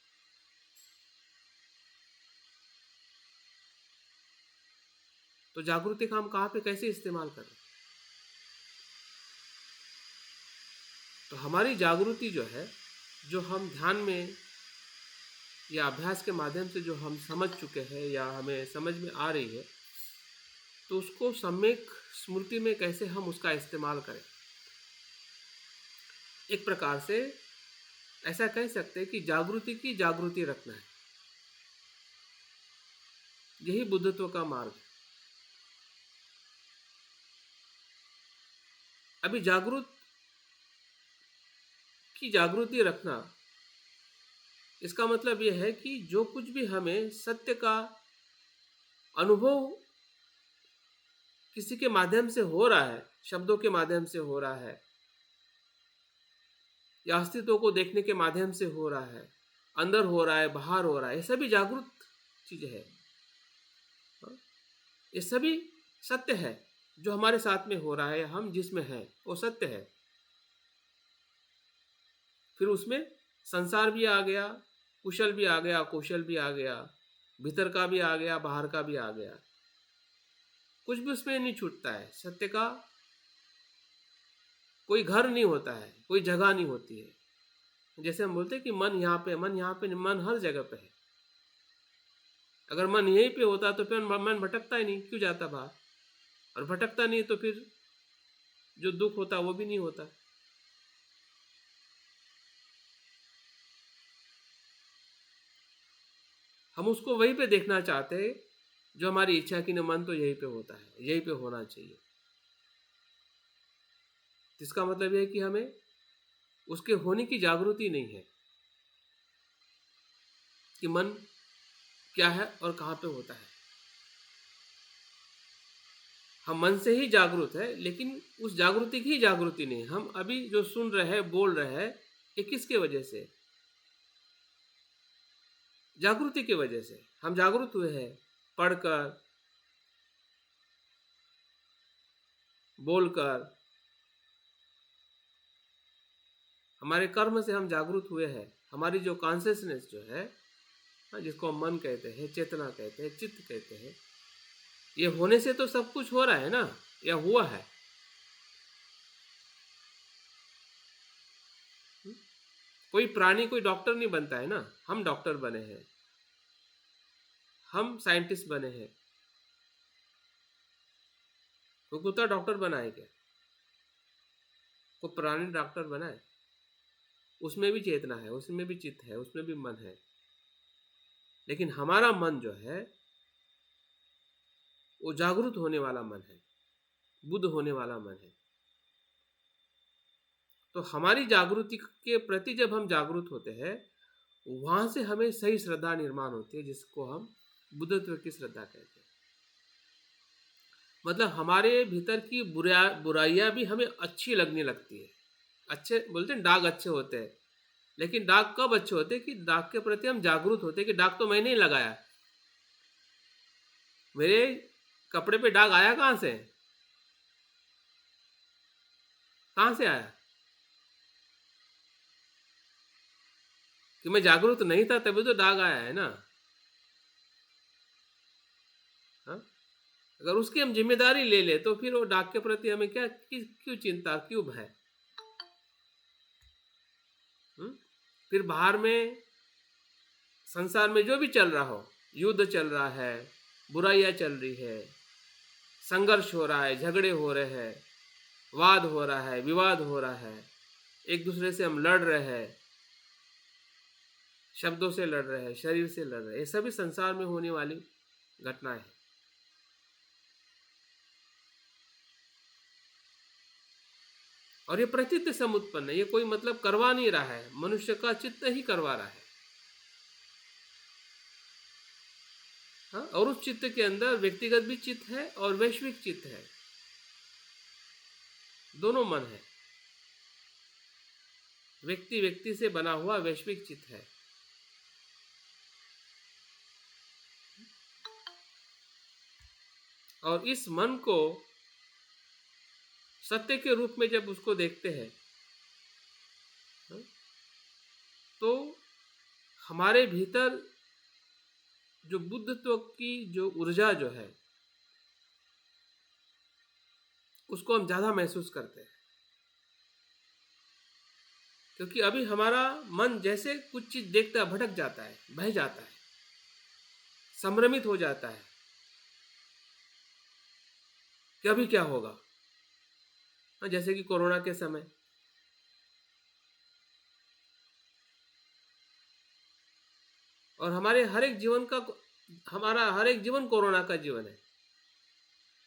तो जागृति का हम कहाँ पे कैसे इस्तेमाल करें? तो हमारी जागृति जो है, जो हम ध्यान में या अभ्यास के माध्यम से जो हम समझ चुके हैं या हमें समझ में आ रही है, तो उसको सम्यक स्मृति में कैसे हम उसका इस्तेमाल करें। एक प्रकार से ऐसा कह सकते हैं कि जागृति की जागृति रखना है, यही बुद्धत्व का मार्ग है। अभी जागृत की जागृति रखना, इसका मतलब यह है कि जो कुछ भी हमें सत्य का अनुभव किसी के माध्यम से हो रहा है, शब्दों के माध्यम से हो रहा है, या अस्तित्व को देखने के माध्यम से हो रहा है, अंदर हो रहा है, बाहर हो रहा है, ये सभी जागृत चीज है। ये सभी सत्य है, जो हमारे साथ में हो रहा है, हम जिसमें हैं वो सत्य है। फिर उसमें संसार भी आ गया, कुशल भी आ गया, अकुशल भी आ गया, भीतर का भी आ गया, बाहर का भी आ गया, कुछ भी उसमें नहीं छूटता है। सत्य का कोई घर नहीं होता है, कोई जगह नहीं होती है। जैसे हम बोलते हैं कि मन यहाँ पे, मन यहाँ पे, मन हर जगह पे है। अगर मन यहीं पे होता तो फिर मन भटकता ही नहीं, क्यों जाता बाहर? और भटकता नहीं तो फिर जो दुख होता वो भी नहीं होता। हम उसको वहीं पे देखना चाहते हैं जो हमारी इच्छा की, न मन तो यहीं पे होता है, यहीं पे होना चाहिए। इसका मतलब यह है कि हमें उसके होने की जागृति नहीं है कि मन क्या है और कहाँ पे होता है। हम मन से ही जागरूक है, लेकिन उस जागृति की ही जागृति नहीं। हम अभी जो सुन रहे हैं, बोल रहे हैं, ये किसके वजह से? जागृति की वजह से हम जागरूक हुए हैं। पढ़कर, बोलकर, हमारे कर्म से हम जागरूक हुए हैं। हमारी जो कॉन्शियसनेस जो है, जिसको हम मन कहते हैं, चेतना कहते हैं, चित्त कहते हैं, ये होने से तो सब कुछ हो रहा है ना, या हुआ है। कोई प्राणी कोई डॉक्टर नहीं बनता है ना, हम डॉक्टर बने हैं, हम साइंटिस्ट बने हैं। कोई कुत्ता डॉक्टर बना है क्या? कोई प्राणी डॉक्टर बना है? उसमें भी चेतना है, उसमें भी चित्त है, उसमें भी मन है। लेकिन हमारा मन जो है वो जागरूक होने वाला मन है, बुद्ध होने वाला मन है। तो हमारी जागृति के प्रति जब हम जागरूक होते हैं, वहां से हमें सही श्रद्धा निर्माण होती है, जिसको हम बुद्धत्व की श्रद्धा कहते हैं। मतलब हमारे भीतर की बुराइयां भी हमें अच्छी लगने लगती है। अच्छे बोलते हैं, दाग अच्छे होते हैं, लेकिन दाग कब अच्छे होते हैं कि दाग के प्रति हम जागरूक होते हैं कि दाग तो मैंने ही लगाया, मेरे कपड़े पे दाग आया कहाँ से? कहाँ से आया? कि मैं जागरूक नहीं था तभी तो दाग आया है ना। हाँ? अगर उसकी हम जिम्मेदारी ले ले तो फिर वो दाग के प्रति हमें क्या क्यों चिंता, क्यों भय? फिर बाहर में संसार में जो भी चल रहा हो, युद्ध चल रहा है, बुराइयां चल रही है, संघर्ष हो रहा है, झगड़े हो रहे हैं, वाद हो रहा है, विवाद हो रहा है, एक दूसरे से हम लड़ रहे हैं, शब्दों से लड़ रहे हैं, शरीर से लड़ रहे हैं, ये सभी संसार में होने वाली घटनाएं हैं। और ये प्रचित्त समुत्पन्न है, ये कोई मतलब करवा नहीं रहा है, मनुष्य का चित्त ही करवा रहा है। हाँ? और उस चित्त के अंदर व्यक्तिगत भी चित्त है और वैश्विक चित्त है, दोनों मन है। व्यक्ति व्यक्ति से बना हुआ वैश्विक चित्त है। और इस मन को सत्य के रूप में जब उसको देखते हैं, तो हमारे भीतर जो बुद्धत्व की जो ऊर्जा जो है, उसको हम ज्यादा महसूस करते हैं। क्योंकि अभी हमारा मन जैसे कुछ चीज देखता है, भटक जाता है, बह जाता है, संभ्रमित हो जाता है कि अभी क्या होगा। जैसे कि कोरोना के समय और हमारे हर एक जीवन का, हमारा हर एक जीवन कोरोना का जीवन है।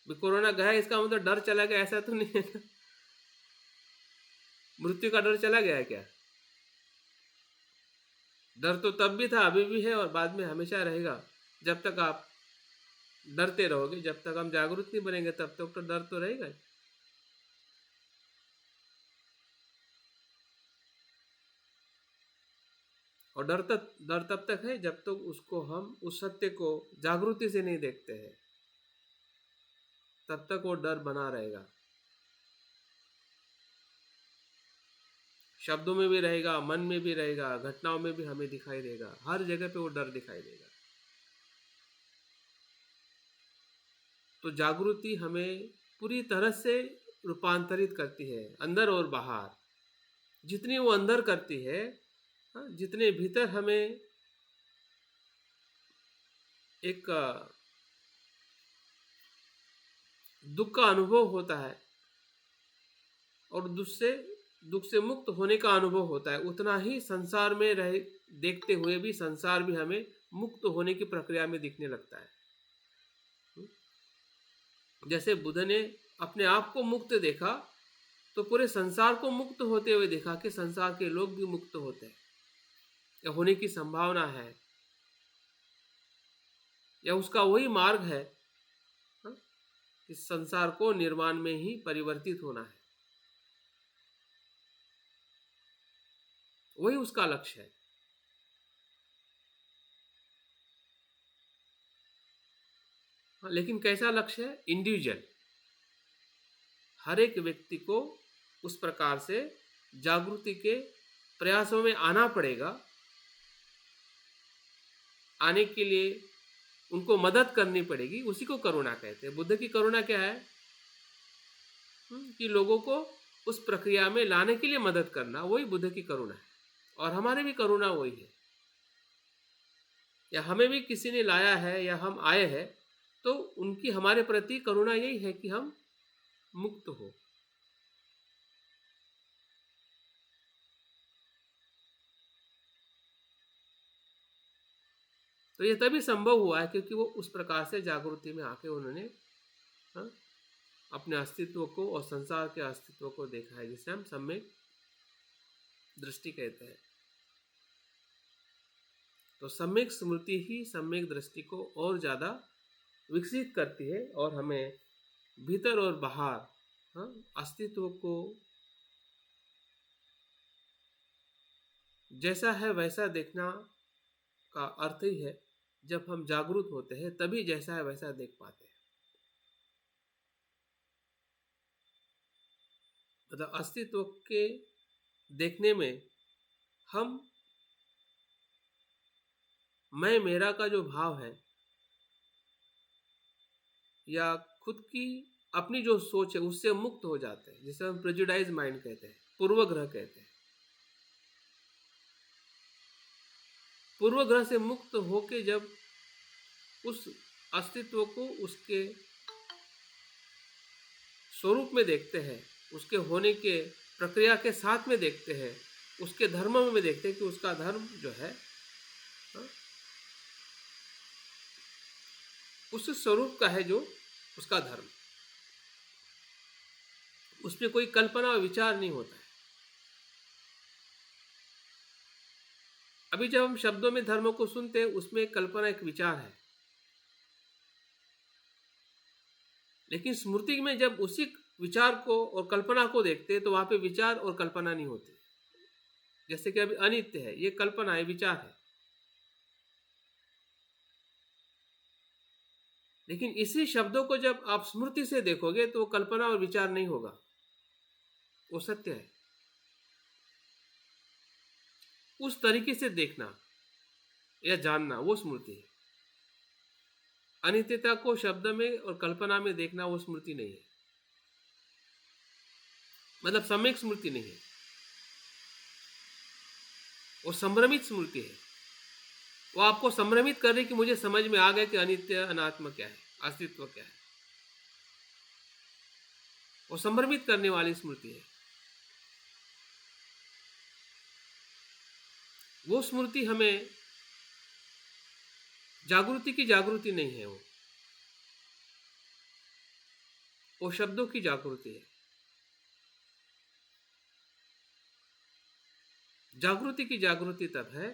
कोरोना गया इसका मतलब डर चला गया ऐसा तो नहीं है ना? मृत्यु का डर चला गया है क्या? डर तो तब भी था, अभी भी है और बाद में हमेशा रहेगा। जब तक आप डरते रहोगे, जब तक हम जागरूक नहीं बनेंगे, तब तक तो डर तो रहेगा। और डर तब तक है जब तक उसको हम उस सत्य को जागृति से नहीं देखते हैं, तब तक वो डर बना रहेगा। शब्दों में भी रहेगा, मन में भी रहेगा, घटनाओं में भी हमें दिखाई देगा, हर जगह पे वो डर दिखाई देगा। तो जागृति हमें पूरी तरह से रूपांतरित करती है, अंदर और बाहर। जितनी वो अंदर करती है, जितने भीतर हमें एक दुख का अनुभव होता है और दुख से मुक्त होने का अनुभव होता है, उतना ही संसार में रह देखते हुए भी संसार भी हमें मुक्त होने की प्रक्रिया में दिखने लगता है। जैसे बुद्ध ने अपने आप को मुक्त देखा, तो पूरे संसार को मुक्त होते हुए देखा कि संसार के लोग भी मुक्त होते हैं या होने की संभावना है, या उसका वही मार्ग है, हाँ, इस संसार को निर्वाण में ही परिवर्तित होना है, वही उसका लक्ष्य है। हाँ, लेकिन कैसा लक्ष्य है? इंडिविजुअल, हर एक व्यक्ति को उस प्रकार से जागृति के प्रयासों में आना पड़ेगा। आने के लिए उनको मदद करनी पड़ेगी, उसी को करुणा कहते हैं। बुद्ध की करुणा क्या है? कि लोगों को उस प्रक्रिया में लाने के लिए मदद करना, वही बुद्ध की करुणा है। और हमारे भी करुणा वही है, या हमें भी किसी ने लाया है या हम आए हैं, तो उनकी हमारे प्रति करुणा यही है कि हम मुक्त हो। तो ये तभी संभव हुआ है क्योंकि वो उस प्रकार से जागृति में आके उन्होंने, हाँ, अपने अस्तित्व को और संसार के अस्तित्व को देखा है, जिसे हम सम्यक दृष्टि कहते हैं। तो सम्यक स्मृति ही सम्यक दृष्टि को और ज़्यादा विकसित करती है और हमें भीतर और बाहर, हाँ, अस्तित्व को जैसा है वैसा देखना का अर्थ ही है, जब हम जागरूक होते हैं तभी जैसा है वैसा देख पाते हैं। मतलब अस्तित्व के देखने में हम मैं मेरा का जो भाव है, या खुद की अपनी जो सोच है, उससे मुक्त हो जाते हैं, जिसे हम प्रेजुडाइज माइंड कहते हैं, पूर्वग्रह कहते हैं। पूर्वग्रह से मुक्त होके जब उस अस्तित्व को उसके स्वरूप में देखते हैं, उसके होने के प्रक्रिया के साथ में देखते हैं, उसके धर्म में देखते हैं कि उसका धर्म जो है, हाँ, उस स्वरूप का है जो उसका धर्म, उसमें कोई कल्पना और विचार नहीं होता है। अभी जब हम शब्दों में धर्म को सुनते हैं, उसमें एक कल्पना, एक विचार है, लेकिन स्मृति में जब उसी विचार को और कल्पना को देखते हैं तो वहां पे विचार और कल्पना नहीं होती। जैसे कि अभी अनित्य है, ये कल्पना है, विचार है, लेकिन इसी शब्दों को जब आप स्मृति से देखोगे तो वो कल्पना और विचार नहीं होगा, वो सत्य है। उस तरीके से देखना या जानना वो स्मृति है। अनित्यता को शब्द में और कल्पना में देखना वो स्मृति नहीं है, मतलब सम्यक स्मृति नहीं है, वो संभ्रमित स्मृति है। वो आपको संभ्रमित कर रही कि मुझे समझ में आ गया कि अनित्य अनात्म क्या है, अस्तित्व क्या है। वो संभ्रमित करने वाली स्मृति है। वो स्मृति हमें जागृति की जागृति नहीं है, वो शब्दों की जागृति है। जागृति की जागृति तब है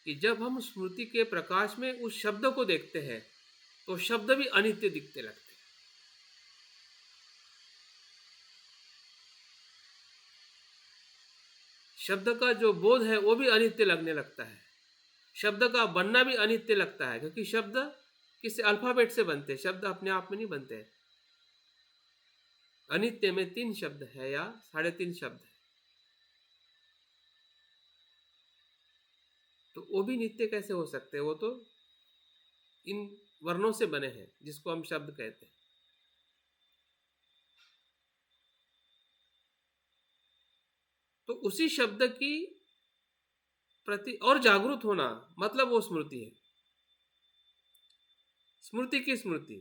कि जब हम स्मृति के प्रकाश में उस शब्द को देखते हैं तो शब्द भी अनित्य दिखते लगते हैं। शब्द का जो बोध है वो भी अनित्य लगने लगता है। शब्द का बनना भी अनित्य लगता है, क्योंकि शब्द किसी अल्फाबेट से बनते हैं, शब्द अपने आप में नहीं बनते। अनित्य में 3 शब्द है या 3.5 शब्द है, तो वो भी नित्य कैसे हो सकते हैं? वो तो इन वर्णों से बने हैं जिसको हम शब्द कहते हैं। तो उसी शब्द की प्रति और जागरूक होना मतलब वो स्मृति है। स्मृति की स्मृति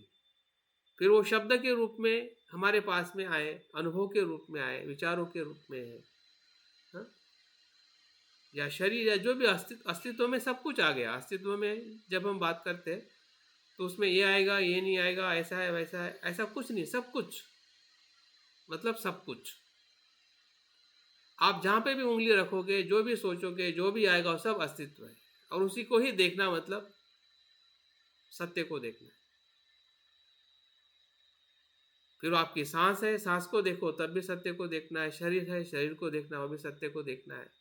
फिर वो शब्द के रूप में हमारे पास में आए, अनुभव के रूप में आए, विचारों के रूप में है, हाँ? या शरीर या जो भी अस्तित्व में सब कुछ आ गया। अस्तित्व में जब हम बात करते हैं तो उसमें ये आएगा, ये नहीं आएगा, ऐसा है वैसा है, ऐसा कुछ नहीं, सब कुछ, मतलब सब कुछ। आप जहाँ पे भी उंगली रखोगे, जो भी सोचोगे, जो भी आएगा वो सब अस्तित्व है, और उसी को ही देखना मतलब सत्य को देखना। फिर वो आपकी सांस है, सांस को देखो तब भी सत्य को देखना है, शरीर है, शरीर को देखना वो भी सत्य को देखना है।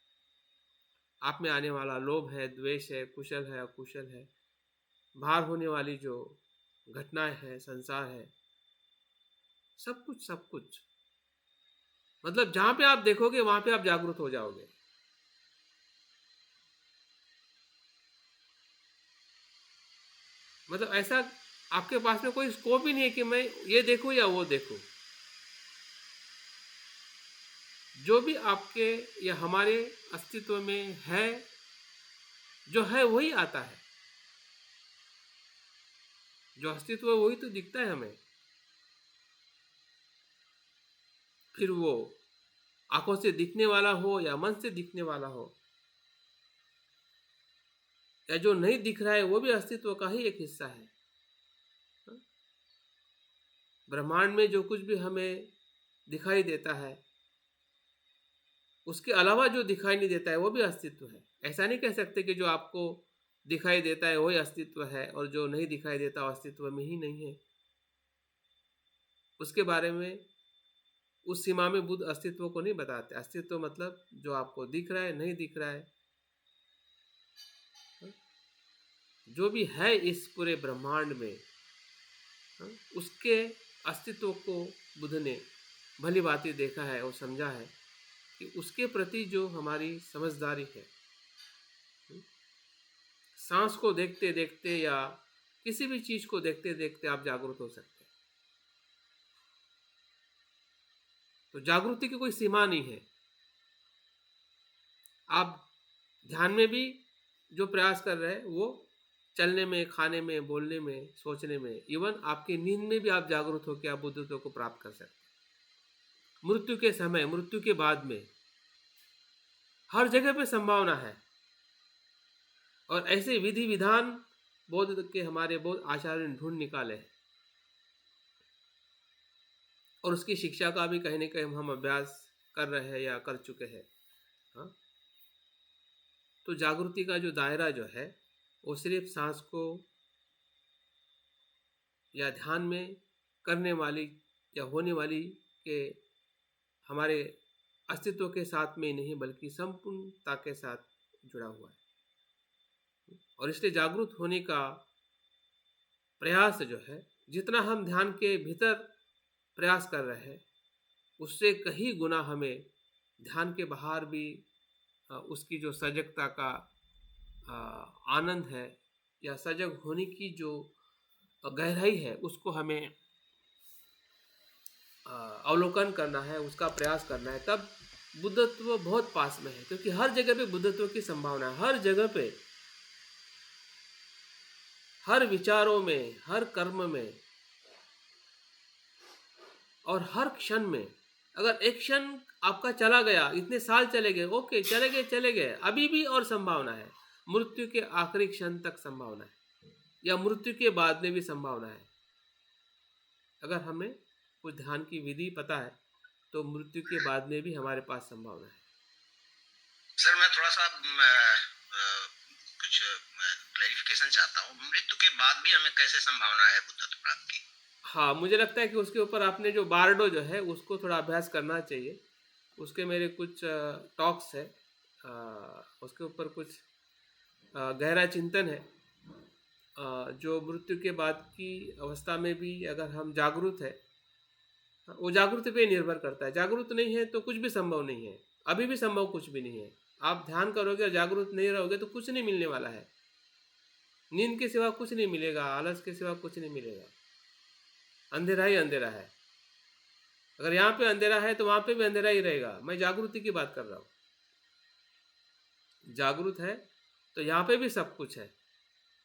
आप में आने वाला लोभ है, द्वेष है, कुशल है, अकुशल है, बाहर होने वाली जो घटनाएं है, संसार है, सब कुछ सब कुछ, मतलब जहां पे आप देखोगे वहां पे आप जागरूक हो जाओगे। मतलब ऐसा आपके पास में कोई स्कोप ही नहीं है कि मैं ये देखूं या वो देखूं। जो भी आपके या हमारे अस्तित्व में है, जो है वही आता है, जो अस्तित्व है वही तो दिखता है हमें। फिर वो आंखों से दिखने वाला हो या मन से दिखने वाला हो, या जो नहीं दिख रहा है वो भी अस्तित्व का ही एक हिस्सा है। ब्रह्मांड में जो कुछ भी हमें दिखाई देता है, उसके अलावा जो दिखाई नहीं देता है वो भी अस्तित्व है। ऐसा नहीं कह सकते कि जो आपको दिखाई देता है वही अस्तित्व है और जो नहीं दिखाई देता वो अस्तित्व में ही नहीं है। उसके बारे में उस सीमा में बुद्ध अस्तित्व को नहीं बताते। अस्तित्व मतलब जो आपको दिख रहा है, नहीं दिख रहा है, जो भी है इस पूरे ब्रह्मांड में, उसके अस्तित्व को बुद्ध ने भली भांति देखा है और समझा है कि उसके प्रति जो हमारी समझदारी है, सांस को देखते देखते या किसी भी चीज को देखते देखते आप जागरूक हो सकते हैं। तो जागृति की कोई सीमा नहीं है। आप ध्यान में भी जो प्रयास कर रहे हैं वो चलने में, खाने में, बोलने में, सोचने में, इवन आपकी नींद में भी आप जागरूक होकर आप बुद्धत्व को प्राप्त कर सकते हैं। मृत्यु के समय, मृत्यु के बाद में हर जगह पे संभावना है, और ऐसे विधि विधान बौद्ध के हमारे बौद्ध आचार्य ने ढूंढ निकाले हैं, और उसकी शिक्षा का भी कहीं ना कहीं हम अभ्यास कर रहे हैं या कर चुके हैं। हाँ, तो जागृति का जो दायरा जो है वो सिर्फ सांस को या ध्यान में करने वाली या होने वाली के हमारे अस्तित्व के साथ में नहीं बल्कि संपूर्णता के साथ जुड़ा हुआ है। और इसलिए जागरूक होने का प्रयास जो है, जितना हम ध्यान के भीतर प्रयास कर रहे हैं उससे कहीं गुना हमें ध्यान के बाहर भी उसकी जो सजगता का आनंद है या सजग होने की जो गहराई है उसको हमें अवलोकन करना है, उसका प्रयास करना है। तब बुद्धत्व बहुत पास में है, क्योंकि हर जगह पे बुद्धत्व की संभावना है। हर जगह पे, हर विचारों में, हर कर्म में और हर क्षण में। अगर एक क्षण आपका चला गया, इतने साल चले गए, ओके, चले गए, अभी भी और संभावना है। मृत्यु के आखिरी क्षण तक संभावना है, या मृत्यु के बाद में भी संभावना है। अगर हमें कुछ ध्यान की विधि पता है तो मृत्यु के बाद में भी हमारे पास संभावना है। सर, मैं थोड़ा सा कुछ क्लैरिफिकेशन चाहता हूँ। मृत्यु के बाद भी हमें कैसे संभावना है बुद्धत्व प्राप्त की? हाँ, मुझे लगता है कि उसके ऊपर आपने जो बारडो जो है उसको थोड़ा अभ्यास करना चाहिए। उसके मेरे कुछ टॉक्स है, उसके ऊपर कुछ गहरा चिंतन है। जो मृत्यु के बाद की अवस्था में भी अगर हम जागरूक है, वो जागृति पे निर्भर करता है। जागरूक नहीं है तो कुछ भी संभव नहीं है, अभी भी संभव कुछ भी नहीं है। आप ध्यान करोगे और जागरूक नहीं रहोगे तो कुछ नहीं मिलने वाला है। नींद के सिवा कुछ नहीं मिलेगा, आलस के सिवा कुछ नहीं मिलेगा, अंधेरा ही अंधेरा है। अगर यहाँ पे अंधेरा है तो वहाँ पे भी अंधेरा ही रहेगा। मैं जागृति की बात कर रहा हूँ। जागरूक है तो यहाँ पे भी सब कुछ है,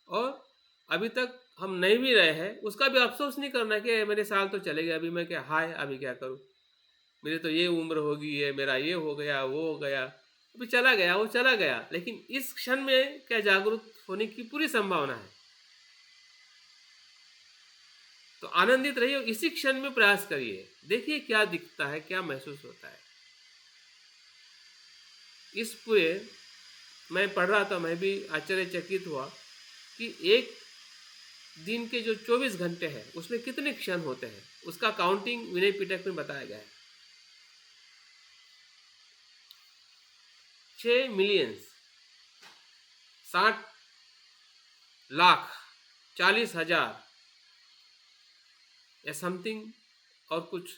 और अभी तक हम नहीं भी रहे हैं उसका भी अफसोस नहीं करना कि मेरे साल तो चले गए, अभी मैं क्या हाय, अभी क्या करूँ, मेरी तो ये उम्र हो गई है, मेरा ये हो गया, वो हो गया, अभी चला गया, वो चला गया। लेकिन इस क्षण में क्या जागरूक होने की पूरी संभावना है। तो आनंदित रहिए, इसी क्षण में प्रयास करिए, देखिए क्या दिखता है, क्या महसूस होता है। इस पूरे मैं पढ़ रहा था, मैं भी आश्चर्यचकित हुआ कि एक दिन के जो 24 घंटे हैं उसमें कितने क्षण होते हैं, उसका काउंटिंग विनय पिटक में बताया गया है। 6 मिलियन 60 लाख 40,000 या समथिंग और कुछ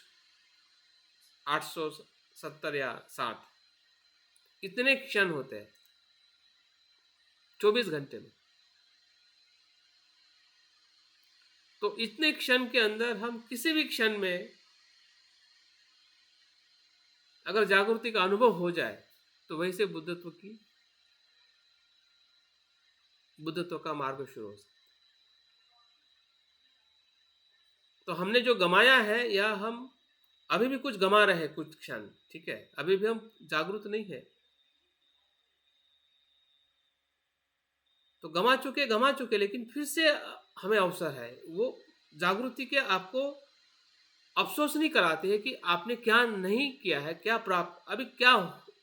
870 या 60 इतने क्षण होते हैं 24 घंटे में। तो इतने क्षण के अंदर हम किसी भी क्षण में अगर जागृति का अनुभव हो जाए तो वहीं से बुद्धत्व का मार्ग शुरू हो सकता है। तो हमने जो गमाया है या हम अभी भी कुछ गमा रहे हैं कुछ क्षण, ठीक है, अभी भी हम जागरूक नहीं है, तो गमा चुके, लेकिन फिर से हमें अवसर है। वो जागृति के आपको अफसोस नहीं कराते हैं कि आपने क्या नहीं किया है, क्या प्राप्त अभी क्या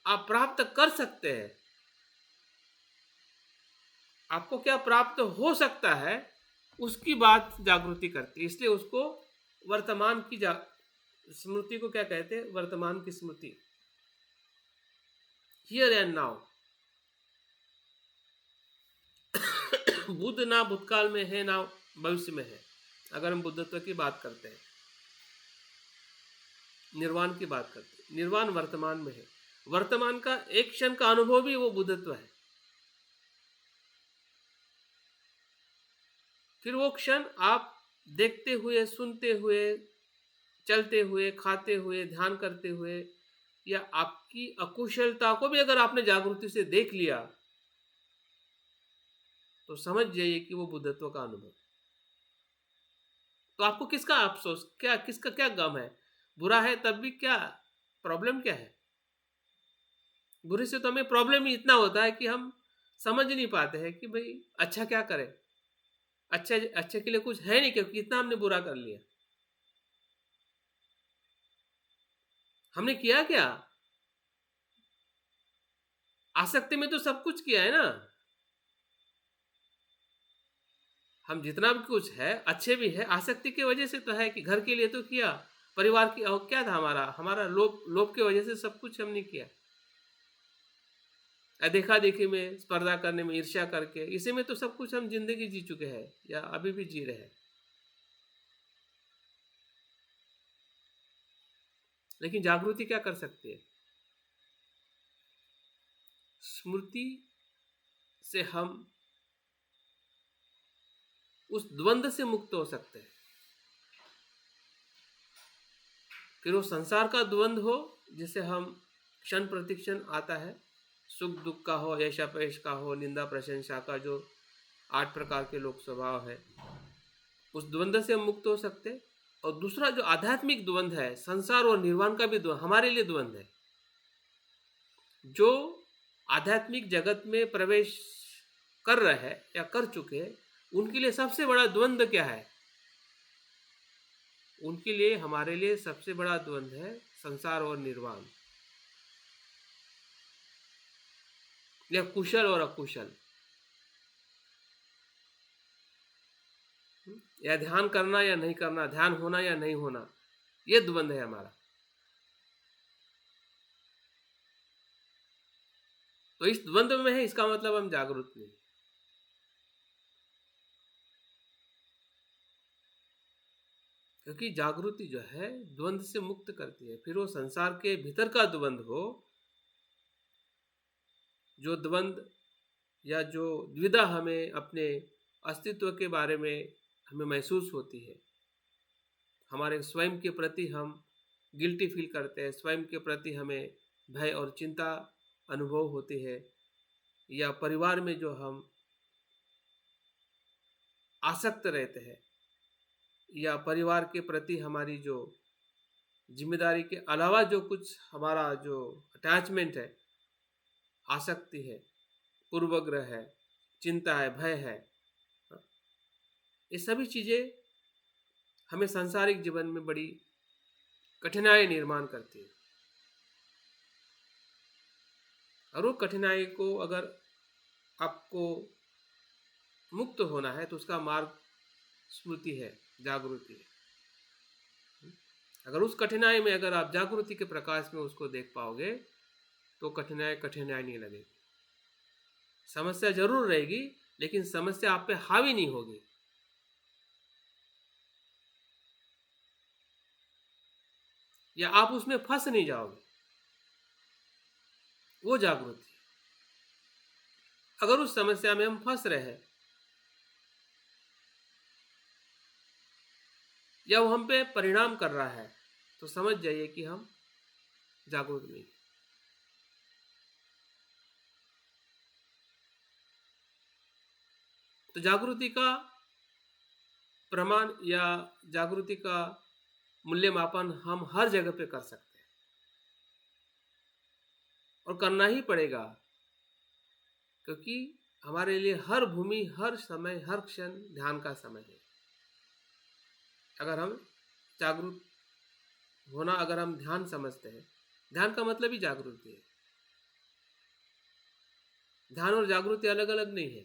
आप प्राप्त कर सकते हैं, आपको क्या प्राप्त हो सकता है, उसकी बात जागृति करती है। इसलिए उसको वर्तमान की स्मृति को क्या कहते हैं, वर्तमान की स्मृति, हियर एंड नाउ। बुद्ध ना भूतकाल में है ना भविष्य में है। अगर हम बुद्धत्व की बात करते हैं, निर्वाण की बात करते हैं, निर्वाण वर्तमान में है। वर्तमान का एक क्षण का अनुभव भी वो बुद्धत्व है। फिर वो क्षण आप देखते हुए, सुनते हुए, चलते हुए, खाते हुए, ध्यान करते हुए, या आपकी अकुशलता को भी अगर आपने जागृति से देख लिया तो समझ जाइए कि वो बुद्धत्व का अनुभव। तो आपको किसका अफसोस, क्या किसका क्या गम है? बुरा है तब भी क्या प्रॉब्लम क्या है? बुरे से तो हमें प्रॉब्लम ही इतना होता है कि हम समझ नहीं पाते हैं कि भाई अच्छा क्या करें, अच्छे के लिए कुछ है नहीं, क्योंकि इतना हमने बुरा कर लिया। हमने किया क्या? आसक्ति में तो सब कुछ किया है ना। हम जितना भी कुछ है अच्छे भी है, आसक्ति की वजह से तो है कि घर के लिए तो किया, परिवार की, और क्या था हमारा लोभ की वजह से सब कुछ हमने किया। देखा देखी में, स्पर्धा करने में, ईर्ष्या करके, इसी में तो सब कुछ हम जिंदगी जी चुके हैं या अभी भी जी रहे हैं। लेकिन जागृति क्या कर सकती है? स्मृति से हम उस द्वंद्व से मुक्त हो सकते हैं। फिर वो संसार का द्वंद्व हो जिसे हम क्षण प्रतिक्षण आता है, सुख दुख का हो, यश अपयश का हो, निंदा प्रशंसा का, जो 8 प्रकार के लोक स्वभाव है, उस द्वंद्व से हम मुक्त हो सकते हैं। और दूसरा जो आध्यात्मिक द्वंद्व है, संसार और निर्वाण का भी द्वंद्व हमारे लिए द्वंद्व है। जो आध्यात्मिक जगत में प्रवेश कर रहे हैं या कर चुके हैं, उनके लिए सबसे बड़ा द्वंद्व क्या है? उनके लिए, हमारे लिए सबसे बड़ा द्वंद्व है संसार और निर्वाण, या कुशल और अकुशल, या ध्यान करना या नहीं करना, ध्यान होना या नहीं होना, ये द्वंद्व है हमारा। तो इस द्वंद्व में है, इसका मतलब हम जागरूक नहीं। क्योंकि जागृति जो है द्वंद्व से मुक्त करती है। फिर वो संसार के भीतर का द्वंद्व हो, जो द्वंद्व या जो द्विधा हमें अपने अस्तित्व के बारे में हमें महसूस होती है, हमारे स्वयं के प्रति हम गिल्टी फील करते हैं, स्वयं के प्रति हमें भय और चिंता अनुभव होती है, या परिवार में जो हम आसक्त रहते हैं, या परिवार के प्रति हमारी जो जिम्मेदारी के अलावा जो कुछ हमारा जो अटैचमेंट है, आसक्ति है, पूर्वग्रह है, चिंता है, भय है, ये सभी चीज़ें हमें सांसारिक जीवन में बड़ी कठिनाई निर्माण करती है। और वो कठिनाई को अगर आपको मुक्त होना है तो उसका मार्ग स्मृति है, जागृति है। अगर उस कठिनाई में अगर आप जागृति के प्रकाश में उसको देख पाओगे तो कठिनाई कठिनाई नहीं लगेगी। समस्या जरूर रहेगी लेकिन समस्या आप पे हावी नहीं होगी। या आप उसमें फंस नहीं जाओगे। वो जागृति। अगर उस समस्या में हम फंस रहे हैं या वो हम पे परिणाम कर रहा है तो समझ जाइए कि हम जागरूक नहीं। तो जागृति का प्रमाण या जागृति का मूल्यमापन हम हर जगह पे कर सकते हैं और करना ही पड़ेगा, क्योंकि हमारे लिए हर भूमि, हर समय, हर क्षण ध्यान का समय है। अगर हम जागरूक होना, अगर हम ध्यान समझते हैं, ध्यान का मतलब ही जागृति है। ध्यान और जागृति अलग अलग नहीं है।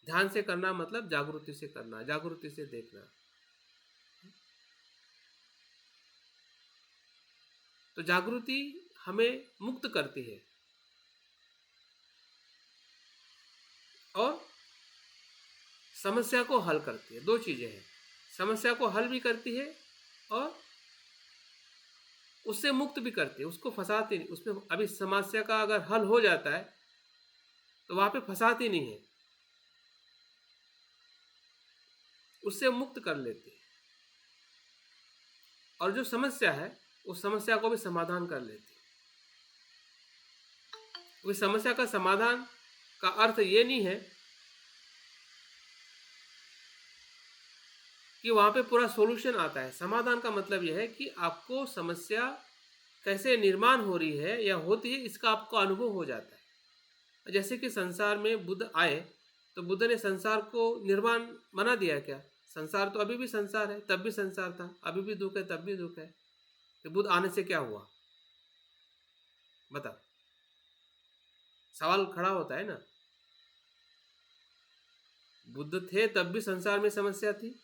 ध्यान से करना मतलब जागृति से करना, जागृति से देखना। तो जागृति हमें मुक्त करती है और समस्या को हल करती है। दो चीजें हैं, समस्या को हल भी करती है और उससे मुक्त भी करती है, उसको फंसाती नहीं। उसमें अभी समस्या का अगर हल हो जाता है तो वहां पे फंसाती नहीं है, उससे मुक्त कर लेती है। और जो समस्या है उस समस्या को भी समाधान कर लेती है। उस समस्या का समाधान का अर्थ ये नहीं है कि वहां पे पूरा सॉल्यूशन आता है। समाधान का मतलब यह है कि आपको समस्या कैसे निर्माण हो रही है या होती है इसका आपको अनुभव हो जाता है। जैसे कि संसार में बुद्ध आए तो बुद्ध ने संसार को निर्माण बना दिया क्या? संसार तो अभी भी संसार है, तब भी संसार था, अभी भी दुख है, तब भी दुख है। तो बुद्ध आने से क्या हुआ बता? सवाल खड़ा होता है ना। बुद्ध थे तब भी संसार में समस्या थी।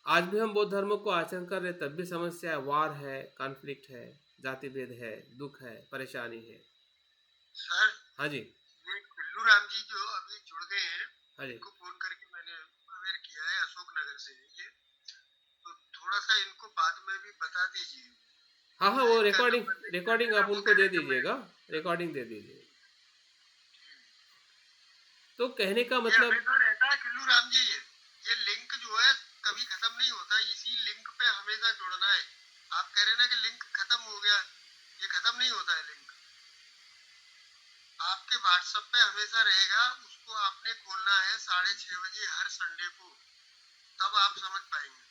आज भी हम बौद्ध धर्म को आचरण कर रहे तब भी समस्या है, वार है, कॉन्फ्लिक्ट है, जाति भेद है, दुख है, परेशानी है। सर हाँ जी, ये कुल्लू राम जी जो अभी जुड़ गए हैं, हाँ जी, इनको फोन करके मैंने अवेयर किया है, अशोक नगर से है ये, तो थोड़ा सा इनको बाद में भी बता दीजिए। हाँ हाँ, वो इनका रिकॉर्डिंग नंबर रिकॉर्डिंग आप आपको उनको दे दे देंगे मैं। दीजिएगा, रिकॉर्डिंग दे दीजिए। तो कहने का ये मतलब, हमेशा रहता है कुल्लू राम जी, ये लिंक जो है कभी खत्म नहीं होता, इसी लिंक पे हमेशा जुड़ना है। आप कह रहे हैं ना कि लिंक खत्म हो गया, ये खत्म नहीं होता है लिंक, आपके व्हाट्सएप पे हमेशा रहेगा। उसको आपने खोलना है 6:30 बजे हर संडे को, तब आप समझ पाएंगे।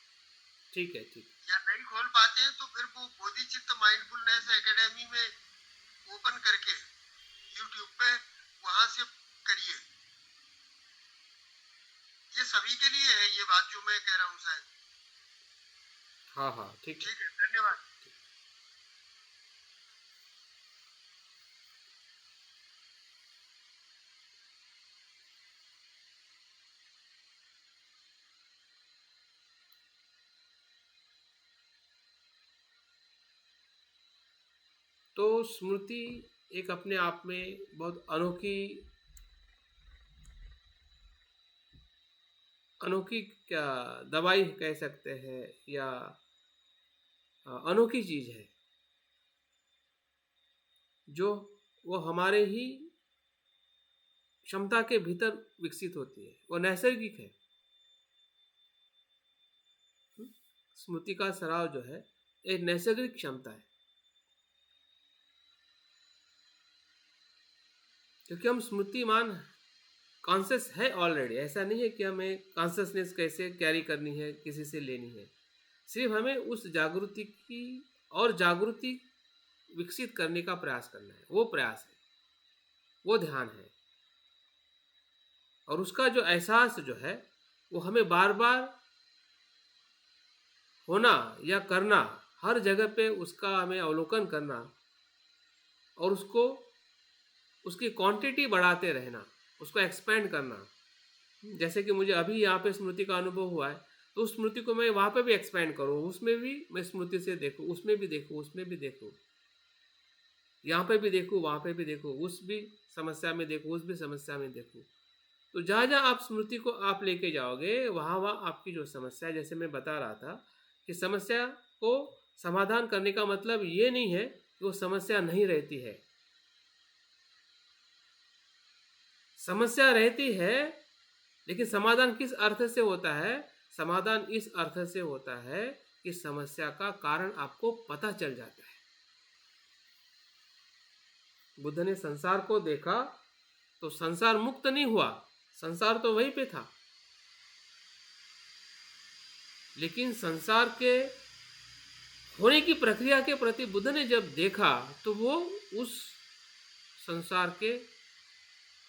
ठीक है, ठीक है, या नहीं खोल पाते हैं तो फिर वो बोधिचित्त माइंडफुलनेस एकेडमी में ओपन करके यूट्यूब पे वहां से करिए। ये सभी के लिए है ये बात जो मैं कह रहा हूँ शायद। हाँ हाँ, ठीक है। ठीक है, धन्यवाद। तो स्मृति एक अपने आप में बहुत अनोखी अनोखी क्या दवाई कह सकते हैं या अनोखी चीज है, जो वो हमारे ही क्षमता के भीतर विकसित होती है। वो नैसर्गिक है। स्मृति का सराव जो है एक नैसर्गिक क्षमता है, क्योंकि हम स्मृतिमान कॉन्शियस है ऑलरेडी। ऐसा नहीं है कि हमें कॉन्शियसनेस कैसे कैरी करनी है, किसी से लेनी है। सिर्फ हमें उस जागृति की और जागृति विकसित करने का प्रयास करना है। वो प्रयास है, वो ध्यान है। और उसका जो एहसास जो है वो हमें बार बार होना या करना, हर जगह पे उसका हमें अवलोकन करना और उसको उसकी क्वांटिटी बढ़ाते रहना, उसको एक्सपेंड करना। जैसे कि मुझे अभी यहाँ पे स्मृति का अनुभव हुआ है, तो उस स्मृति को मैं वहाँ पे भी एक्सपेंड करूँ, उसमें भी मैं स्मृति से देखूँ, उसमें भी देखूँ, उसमें भी देखूँ, यहाँ पे भी देखूँ, वहाँ पे भी देखूँ, उस भी समस्या में देखूँ, उस भी समस्या में देखूँ। तो जहाँ जहाँ आप स्मृति को आप लेके जाओगे, वहाँ वहाँ आपकी जो समस्या है, जैसे मैं बता रहा था कि समस्या को समाधान करने का मतलब ये नहीं है कि वो समस्या नहीं रहती है। समस्या रहती है, लेकिन समाधान किस अर्थ से होता है? समाधान इस अर्थ से होता है कि समस्या का कारण आपको पता चल जाता है। बुद्ध ने संसार को देखा तो संसार मुक्त नहीं हुआ, संसार तो वहीं पे था, लेकिन संसार के होने की प्रक्रिया के प्रति बुद्ध ने जब देखा तो वो उस संसार के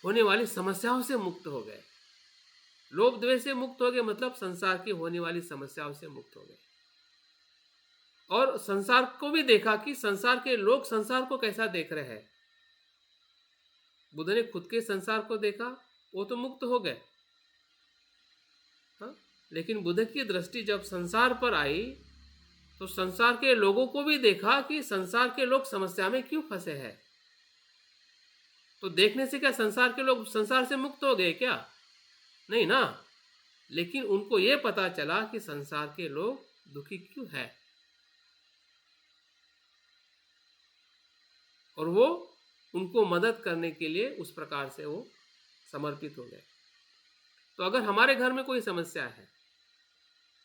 होने वाली समस्याओं से मुक्त हो गए। लोभ द्वेष से मुक्त हो गए, मतलब संसार की होने वाली समस्याओं से मुक्त हो गए। और संसार को भी देखा कि संसार के लोग संसार को कैसा देख रहे हैं। बुद्ध ने खुद के संसार को देखा, वो तो मुक्त हो गए। हाँ? लेकिन बुद्ध की दृष्टि जब संसार पर आई तो संसार के लोगों को भी देखा कि संसार के लोग समस्या में क्यों फंसे हैं। तो देखने से क्या संसार के लोग संसार से मुक्त हो गए क्या? नहीं ना। लेकिन उनको ये पता चला कि संसार के लोग दुखी क्यों है, और वो उनको मदद करने के लिए उस प्रकार से वो समर्पित हो गए। तो अगर हमारे घर में कोई समस्या है,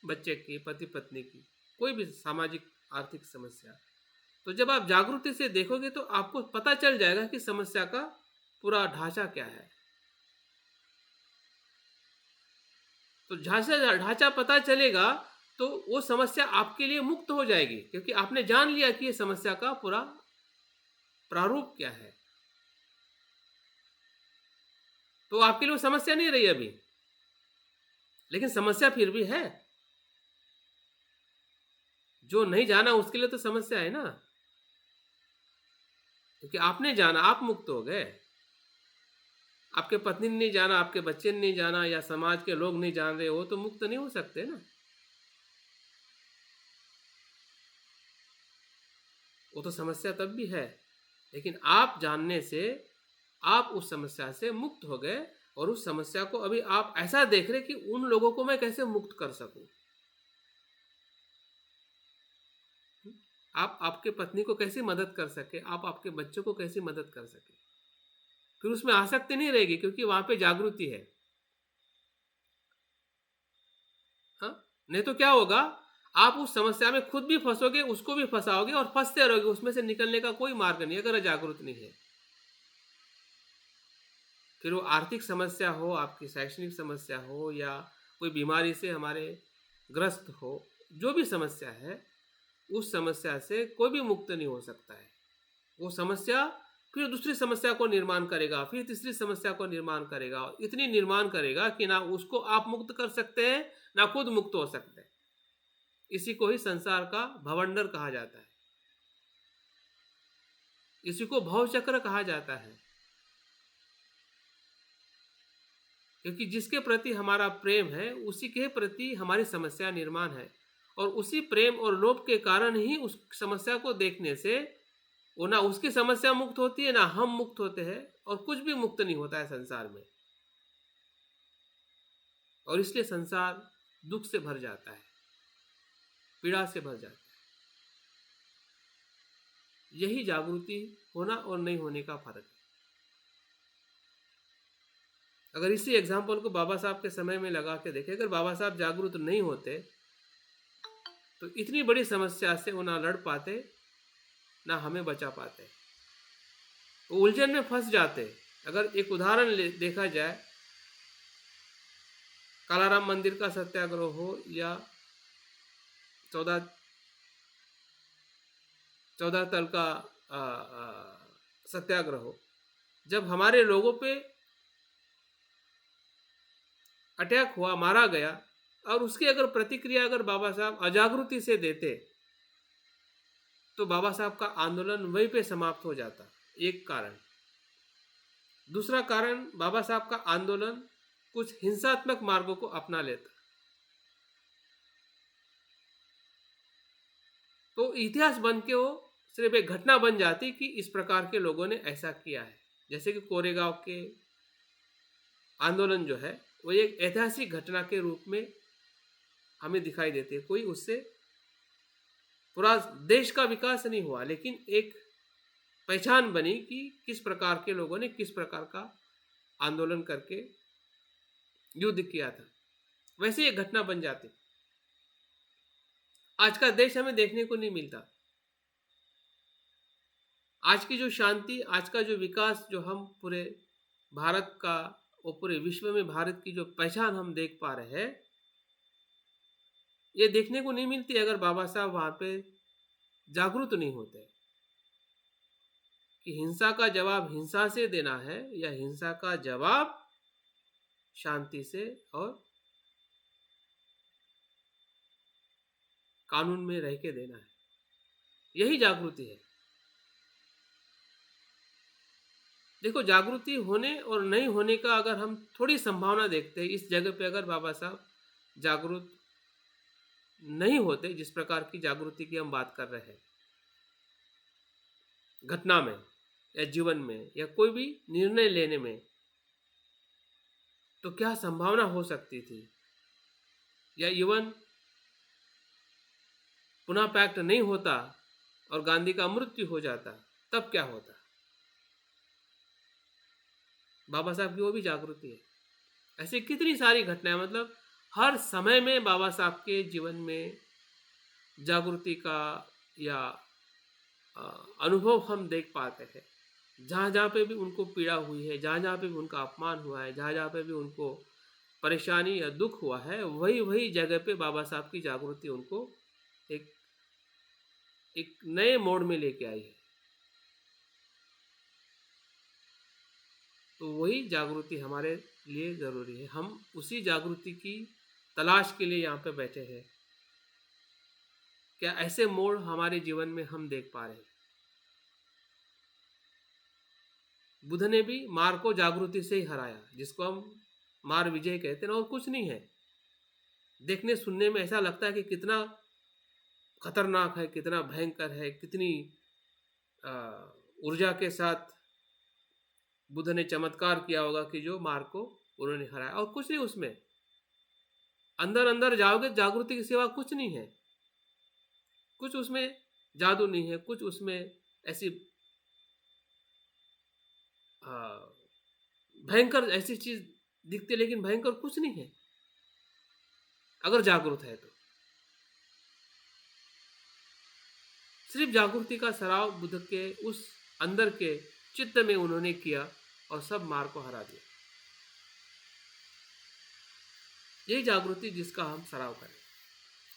बच्चे की, पति पत्नी की, कोई भी सामाजिक आर्थिक समस्या, तो जब आप जागृति से देखोगे तो आपको पता चल जाएगा कि समस्या का पूरा ढांचा क्या है। तो ढांचा पता चलेगा तो वो समस्या आपके लिए मुक्त हो जाएगी, क्योंकि आपने जान लिया कि ये समस्या का पूरा प्रारूप क्या है। तो आपके लिए वो समस्या नहीं रही अभी, लेकिन समस्या फिर भी है। जो नहीं जाना उसके लिए तो समस्या है ना, क्योंकि आपने जाना, आप मुक्त हो गए। आपके पत्नी ने नहीं जाना, आपके बच्चे ने नहीं जाना, या समाज के लोग नहीं जान रहे, हो तो मुक्त नहीं हो सकते ना। वो तो समस्या तब भी है, लेकिन आप जानने से आप उस समस्या से मुक्त हो गए, और उस समस्या को अभी आप ऐसा देख रहे कि उन लोगों को मैं कैसे मुक्त कर सकूं। आप आपके पत्नी को कैसे मदद कर सके, आप आपके बच्चों को कैसे मदद कर सके, फिर उसमें आसक्ति नहीं रहेगी, क्योंकि वहां पे जागृति है। हाँ? नहीं तो क्या होगा, आप उस समस्या में खुद भी फंसोगे, उसको भी फंसाओगे और फंसते रहोगे, उसमें से निकलने का कोई मार्ग नहीं अगर जागृत नहीं है। फिर वो आर्थिक समस्या हो, आपकी शैक्षणिक समस्या हो, या कोई बीमारी से हमारे ग्रस्त हो, जो भी समस्या है, उस समस्या से कोई भी मुक्त नहीं हो सकता है। वो समस्या फिर दूसरी समस्या को निर्माण करेगा, फिर तीसरी समस्या को निर्माण करेगा, और इतनी निर्माण करेगा कि ना उसको आप मुक्त कर सकते हैं, ना खुद मुक्त हो सकते हैं। इसी को ही संसार का भवंडर कहा जाता है, इसी को भवचक्र कहा जाता है। क्योंकि जिसके प्रति हमारा प्रेम है, उसी के प्रति हमारी समस्या निर्माण है, और उसी प्रेम और लोभ के कारण ही उस समस्या को देखने से वो ना उसकी समस्या मुक्त होती है, ना हम मुक्त होते हैं, और कुछ भी मुक्त नहीं होता है संसार में। और इसलिए संसार दुख से भर जाता है, पीड़ा से भर जाता है। यही जागृति होना और नहीं होने का फर्क है। अगर इसी एग्जाम्पल को बाबा साहब के समय में लगा के देखें, अगर बाबा साहब जागरूक नहीं होते तो इतनी बड़ी समस्या से वो ना लड़ पाते, ना हमें बचा पाते, वो उलझन में फंस जाते। अगर एक उदाहरण देखा जाए, कालाराम मंदिर का सत्याग्रह हो या 14 तल का सत्याग्रह हो, जब हमारे लोगों पे अटैक हुआ, मारा गया, और उसकी अगर प्रतिक्रिया अगर बाबा साहब अजागृति से देते तो बाबा साहब का आंदोलन वहीं पे समाप्त हो जाता, एक कारण। दूसरा कारण, बाबा साहब का आंदोलन कुछ हिंसात्मक मार्गों को अपना लेता, तो इतिहास बन के वो सिर्फ एक घटना बन जाती कि इस प्रकार के लोगों ने ऐसा किया है। जैसे कि कोरेगांव के आंदोलन जो है वो एक ऐतिहासिक घटना के रूप में हमें दिखाई देती है। कोई उससे पूरा देश का विकास नहीं हुआ, लेकिन एक पहचान बनी कि किस प्रकार के लोगों ने किस प्रकार का आंदोलन करके युद्ध किया था। वैसे एक घटना बन जाती। आज का देश हमें देखने को नहीं मिलता। आज की जो शांति, आज का जो विकास जो हम पूरे भारत का और पूरे विश्व में भारत की जो पहचान हम देख पा रहे हैं, ये देखने को नहीं मिलती अगर बाबा साहब वहां पे जागरूक नहीं होते कि हिंसा का जवाब हिंसा से देना है या हिंसा का जवाब शांति से और कानून में रह के देना है। यही जागृति है। देखो, जागृति होने और नहीं होने का अगर हम थोड़ी संभावना देखते हैं, इस जगह पे अगर बाबा साहब जागरूक नहीं होते, जिस प्रकार की जागृति की हम बात कर रहे हैं, घटना में या जीवन में या कोई भी निर्णय लेने में, तो क्या संभावना हो सकती थी? या इवन पुनः पैक्ट नहीं होता और गांधी का मृत्यु हो जाता, तब क्या होता? बाबा साहब की वो भी जागृति है। ऐसी कितनी सारी घटनाएं, मतलब हर समय में बाबा साहब के जीवन में जागृति का या अनुभव हम देख पाते हैं। जहाँ जहाँ पे भी उनको पीड़ा हुई है, जहाँ जहाँ पे भी उनका अपमान हुआ है, जहाँ जहाँ पे भी उनको परेशानी या दुख हुआ है, वही वही जगह पे बाबा साहब की जागृति उनको एक नए मोड़ में लेके आई है। तो वही जागृति हमारे लिए ज़रूरी है। हम उसी जागृति की तलाश के लिए यहाँ पे बैठे हैं। क्या ऐसे मोड़ हमारे जीवन में हम देख पा रहे हैं? बुद्ध ने भी मार को जागृति से ही हराया, जिसको हम मार विजय कहते हैं ना, और कुछ नहीं है। देखने सुनने में ऐसा लगता है कि कितना खतरनाक है, कितना भयंकर है, कितनी ऊर्जा के साथ बुद्ध ने चमत्कार किया होगा कि जो मार को उन्होंने हराया, और कुछ नहीं उसमें। अंदर अंदर जाओगे, जागृति की सिवा कुछ नहीं है। कुछ उसमें जादू नहीं है, कुछ उसमें ऐसी भयंकर ऐसी चीज दिखती, लेकिन भयंकर कुछ नहीं है अगर जागरूक है तो। सिर्फ जागृति का सराव बुद्ध के उस अंदर के चित्त में उन्होंने किया और सब मार को हरा दिया। यही जागृति जिसका हम सराव करें।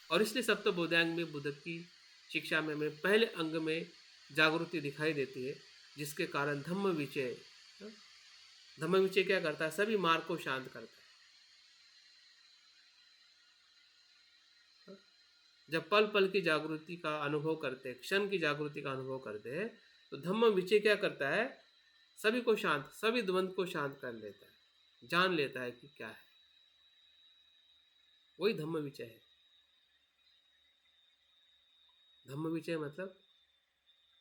और इसलिए सप्त बोधायन में बुद्ध की शिक्षा में हमें पहले अंग में जागृति दिखाई देती है, जिसके कारण धम्म विचय क्या करता है? सभी मार्ग को शांत करता है। जब पल पल की जागृति का अनुभव करते हैं, क्षण की जागृति का अनुभव करते हैं, तो धम्म विचय क्या करता है? सभी को शांत, सभी द्वंद्व को शांत कर लेता है, जान लेता है कि क्या है। वही धम्म विचय है। धम्म विचय मतलब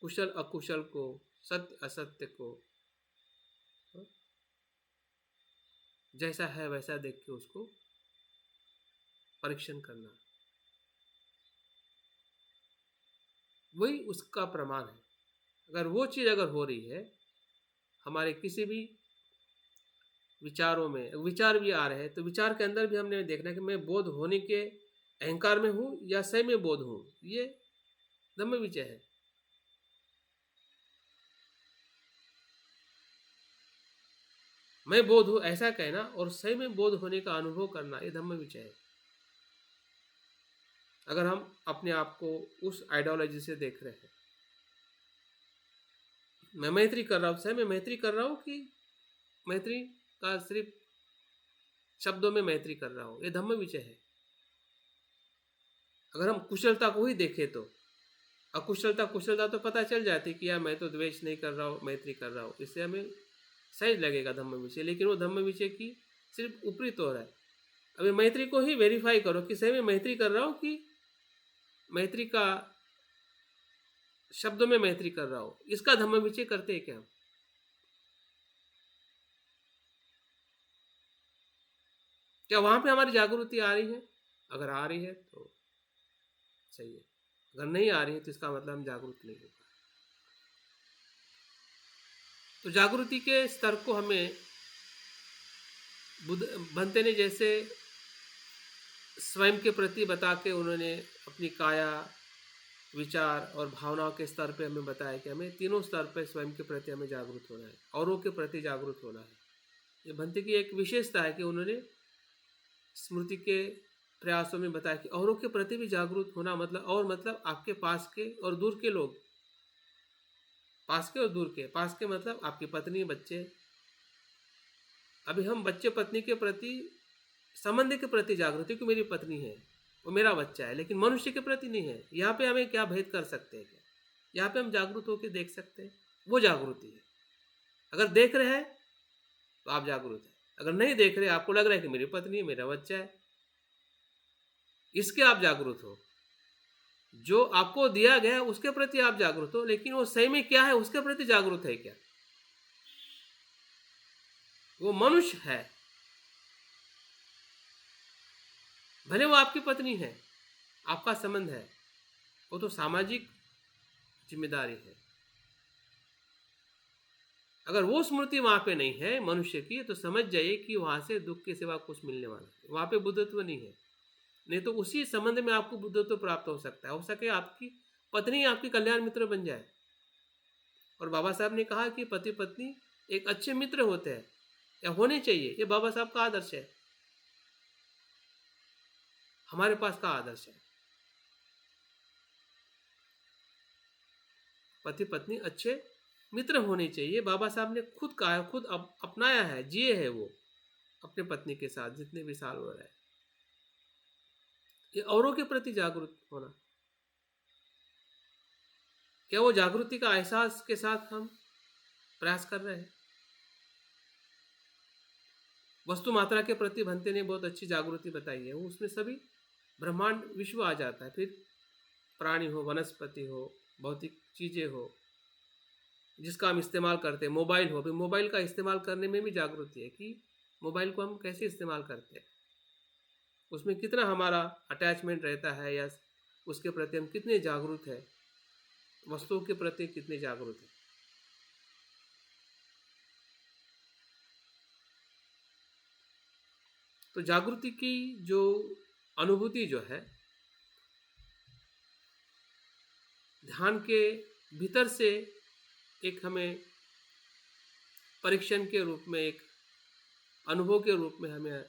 कुशल अकुशल को, सत्य असत्य को जैसा है वैसा देख के उसको परीक्षण करना, वही उसका प्रमाण है। अगर वो चीज अगर हो रही है हमारे किसी भी विचारों में, विचार भी आ रहे हैं, तो विचार के अंदर भी हमने देखना कि मैं बोध होने के अहंकार में हूं या सही में बोध हूं, ये धम्म विचय है। मैं बोध हूं ऐसा कहना और सही में बोध होने का अनुभव करना, ये धम्म विचय है। अगर हम अपने आप को उस आइडियोलॉजी से देख रहे हैं, मैं मैत्री कर रहा हूं, सही में मैत्री कर रहा हूं कि मैत्री का सिर्फ शब्दों में मैत्री कर रहा हूं, ये धम्म विचय है। अगर हम कुशलता को ही देखें तो अकुशलता कुशलता तो पता चल जाती कि यार मैं तो द्वेष नहीं कर रहा हूँ, मैत्री कर रहा हूँ, इससे हमें सही लगेगा धम्म विषय। लेकिन वो धम्म विषय की सिर्फ ऊपरी तौर है। अभी मैत्री को ही वेरीफाई करो कि सही में मैत्री कर रहा हूँ कि मैत्री का शब्दों में मैत्री कर रहा हूँ। इसका धम्म विषय करते हैं क्या? क्या वहां पे हमारी जागृति आ रही है? अगर आ रही है तो सही है, अगर नहीं आ रही है तो इसका मतलब हम जागरूक नहीं हो। तो जागृति के स्तर को हमें बुद्ध भंते ने जैसे स्वयं के प्रति बता के उन्होंने अपनी काया, विचार और भावनाओं के स्तर पे हमें बताया कि हमें तीनों स्तर पे स्वयं के प्रति हमें जागरूक होना है, औरों के प्रति जागरूक होना है। ये भंते की एक विशेषता है कि उन्होंने स्मृति के प्रयासों में बताया कि औरों के प्रति भी जागरूक होना मतलब आपके पास के और दूर के लोग, पास के और दूर के। पास के मतलब आपकी पत्नी, बच्चे। अभी हम बच्चे पत्नी के प्रति, संबंध के प्रति जागृत है कि मेरी पत्नी है, वो मेरा बच्चा है, लेकिन मनुष्य के प्रति नहीं है। यहाँ पे हमें क्या भेद कर सकते हैं? क्या यहाँ पे हम जागरूक होकर देख सकते हैं? वो जागृति है। अगर देख रहे हैं तो आप जागरूक हैं, अगर नहीं देख रहे, आपको लग रहा है कि मेरी पत्नी है, मेरा बच्चा है, इसके आप जागरूक हो। जो आपको दिया गया है उसके प्रति आप जागरूक हो, लेकिन वो सही में क्या है उसके प्रति जागरूक है क्या? वो मनुष्य है, भले वो आपकी पत्नी है, आपका संबंध है, वो तो सामाजिक जिम्मेदारी है। अगर वो स्मृति वहां पे नहीं है मनुष्य की, तो समझ जाइए कि वहां से दुख के सिवा कुछ मिलने वाला है, वहां पे बुद्धत्व नहीं है। नहीं तो उसी संबंध में आपको बुद्धत्व प्राप्त हो सकता है। हो सके आपकी पत्नी आपकी कल्याण मित्र बन जाए। और बाबा साहब ने कहा कि पति पत्नी एक अच्छे मित्र होते हैं या होने चाहिए। ये बाबा साहब का आदर्श है, हमारे पास का आदर्श है। पति पत्नी अच्छे मित्र होने चाहिए। बाबा साहब ने खुद कहा, खुद अपनाया है, जिए है वो अपने पत्नी के साथ जितने भी साल हो रहे हैं। ये औरों के प्रति जागरूक होना, क्या वो जागृति का एहसास के साथ हम प्रयास कर रहे हैं? वस्तु मात्रा के प्रति भंते ने बहुत अच्छी जागृति बताई है। वो उसमें सभी ब्रह्मांड विश्व आ जाता है, फिर प्राणी हो, वनस्पति हो, भौतिक चीजें हो जिसका हम इस्तेमाल करते हैं, मोबाइल हो। मोबाइल का इस्तेमाल करने में भी जागृति है कि मोबाइल को हम कैसे इस्तेमाल करते हैं, उसमें कितना हमारा अटैचमेंट रहता है, या उसके प्रति हम कितने जागरूक है, वस्तुओं के प्रति कितने जागरूक है। तो जागृति की जो अनुभूति जो है, ध्यान के भीतर से एक हमें परीक्षण के रूप में, एक अनुभव के रूप में हमें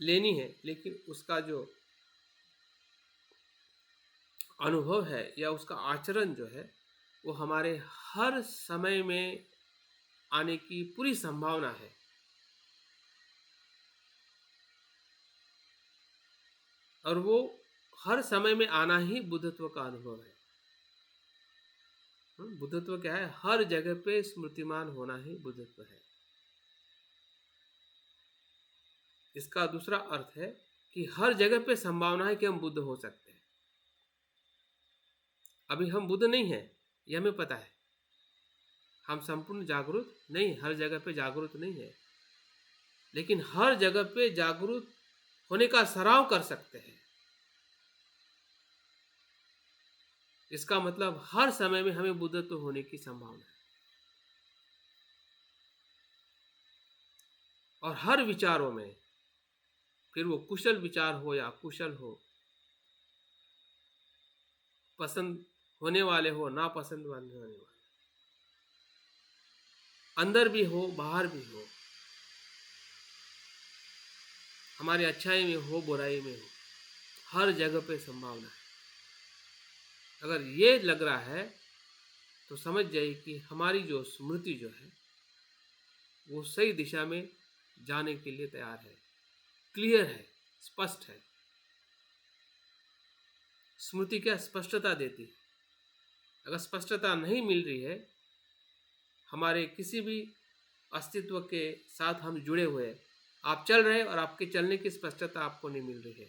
लेनी है। लेकिन उसका जो अनुभव है या उसका आचरण जो है, वो हमारे हर समय में आने की पूरी संभावना है। और वो हर समय में आना ही बुद्धत्व का अनुभव है। बुद्धत्व क्या है? हर जगह पे स्मृतिमान होना ही बुद्धत्व है। इसका दूसरा अर्थ है कि हर जगह पे संभावना है कि हम बुद्ध हो सकते हैं। अभी हम बुद्ध नहीं हैं, ये हमें पता है। हम संपूर्ण जागरूक नहीं, हर जगह पे जागरूक नहीं है, लेकिन हर जगह पे जागरूक होने का सराव कर सकते हैं। इसका मतलब हर समय में हमें बुद्धत्व होने की संभावना है। और हर विचारों में, फिर वो कुशल विचार हो या कुशल हो, पसंद होने वाले हो, नापसंद होने वाले, अंदर भी हो बाहर भी हो, हमारी अच्छाई में हो बुराई में हो, हर जगह पे संभावना है। अगर ये लग रहा है तो समझ जाइए कि हमारी जो स्मृति जो है वो सही दिशा में जाने के लिए तैयार है, क्लियर है, स्पष्ट है। स्मृति क्या स्पष्टता देती है। अगर स्पष्टता नहीं मिल रही है, हमारे किसी भी अस्तित्व के साथ हम जुड़े हुए हैं, आप चल रहे हैं और आपके चलने की स्पष्टता आपको नहीं मिल रही है,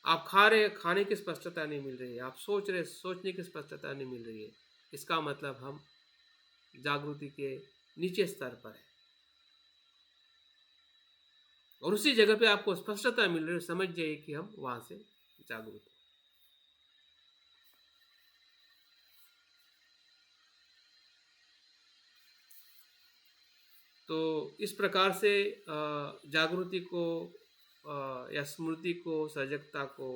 आप खा रहे खाने की स्पष्टता नहीं मिल रही है, आप सोच रहे सोचने की स्पष्टता नहीं मिल रही है, इसका मतलब हम जागृति के नीचे स्तर पर है। और उसी जगह पे आपको स्पष्टता मिल रही है, समझ जाइए कि हम वहां से जागरूक हैं। तो इस प्रकार से जागृति को या स्मृति को, सजगता को,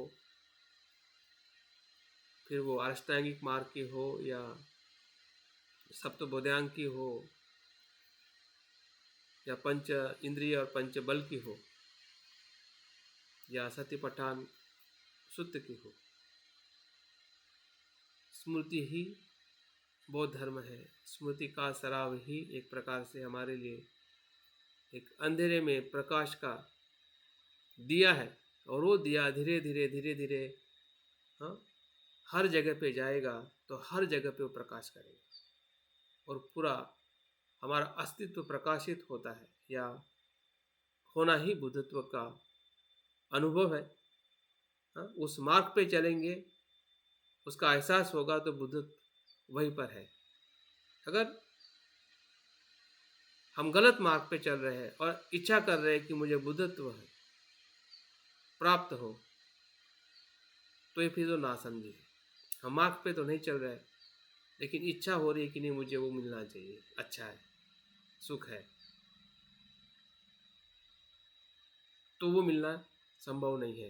फिर वो अष्टांगिक मार्ग की हो या सप्तबोधांग की हो या पंच इंद्रिय और पंच बल की हो या सतिपठान सुत्त की हो, स्मृति ही बौद्ध धर्म है। स्मृति का सराव ही एक प्रकार से हमारे लिए एक अंधेरे में प्रकाश का दिया है, और वो दिया धीरे धीरे धीरे धीरे हर जगह पे जाएगा तो हर जगह पे वो प्रकाश करेगा और पूरा हमारा अस्तित्व प्रकाशित होता है, या होना ही बुद्धत्व का अनुभव है। उस मार्ग पे चलेंगे, उसका एहसास होगा तो बुद्धत्व वहीं पर है। अगर हम गलत मार्ग पे चल रहे हैं और इच्छा कर रहे हैं कि मुझे बुद्धत्व है प्राप्त हो, तो ये फिर तो नासमझी है। हम मार्ग पे तो नहीं चल रहे, लेकिन इच्छा हो रही है कि नहीं मुझे वो मिलना चाहिए, अच्छा है, सुख है, तो वो मिलना संभव नहीं है।